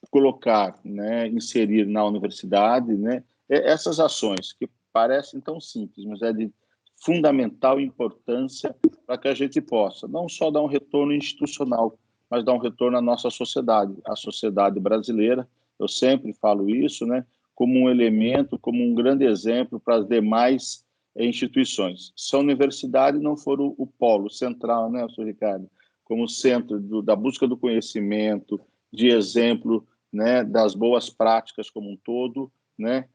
colocar, né, inserir na universidade, né, essas ações que parecem tão simples, mas é de fundamental importância para que a gente possa não só dar um retorno institucional, mas dar um retorno à nossa sociedade, à sociedade brasileira. Eu sempre falo isso, né, como um elemento, como um grande exemplo para as demais instituições. Se a universidade não for o polo central, né, Sr. Ricardo, como centro da busca do conhecimento, de exemplo, né, das boas práticas como um todo, né,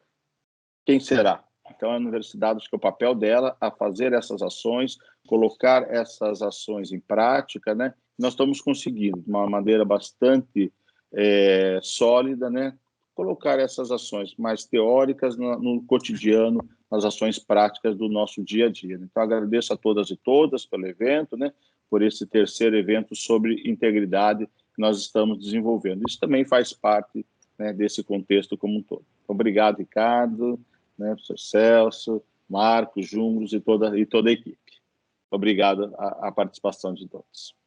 quem será? Então, a universidade, acho que é o papel dela a fazer essas ações, colocar essas ações em prática, né? Nós estamos conseguindo, de uma maneira bastante sólida, né, colocar essas ações mais teóricas no cotidiano, nas ações práticas do nosso dia a dia. Então, agradeço a todas e todas pelo evento, né, por esse terceiro evento sobre integridade que nós estamos desenvolvendo. Isso também faz parte, né, desse contexto como um todo. Obrigado, Ricardo, né, professor Celso, Marcos, Junglos e toda a equipe. Obrigado à participação de todos.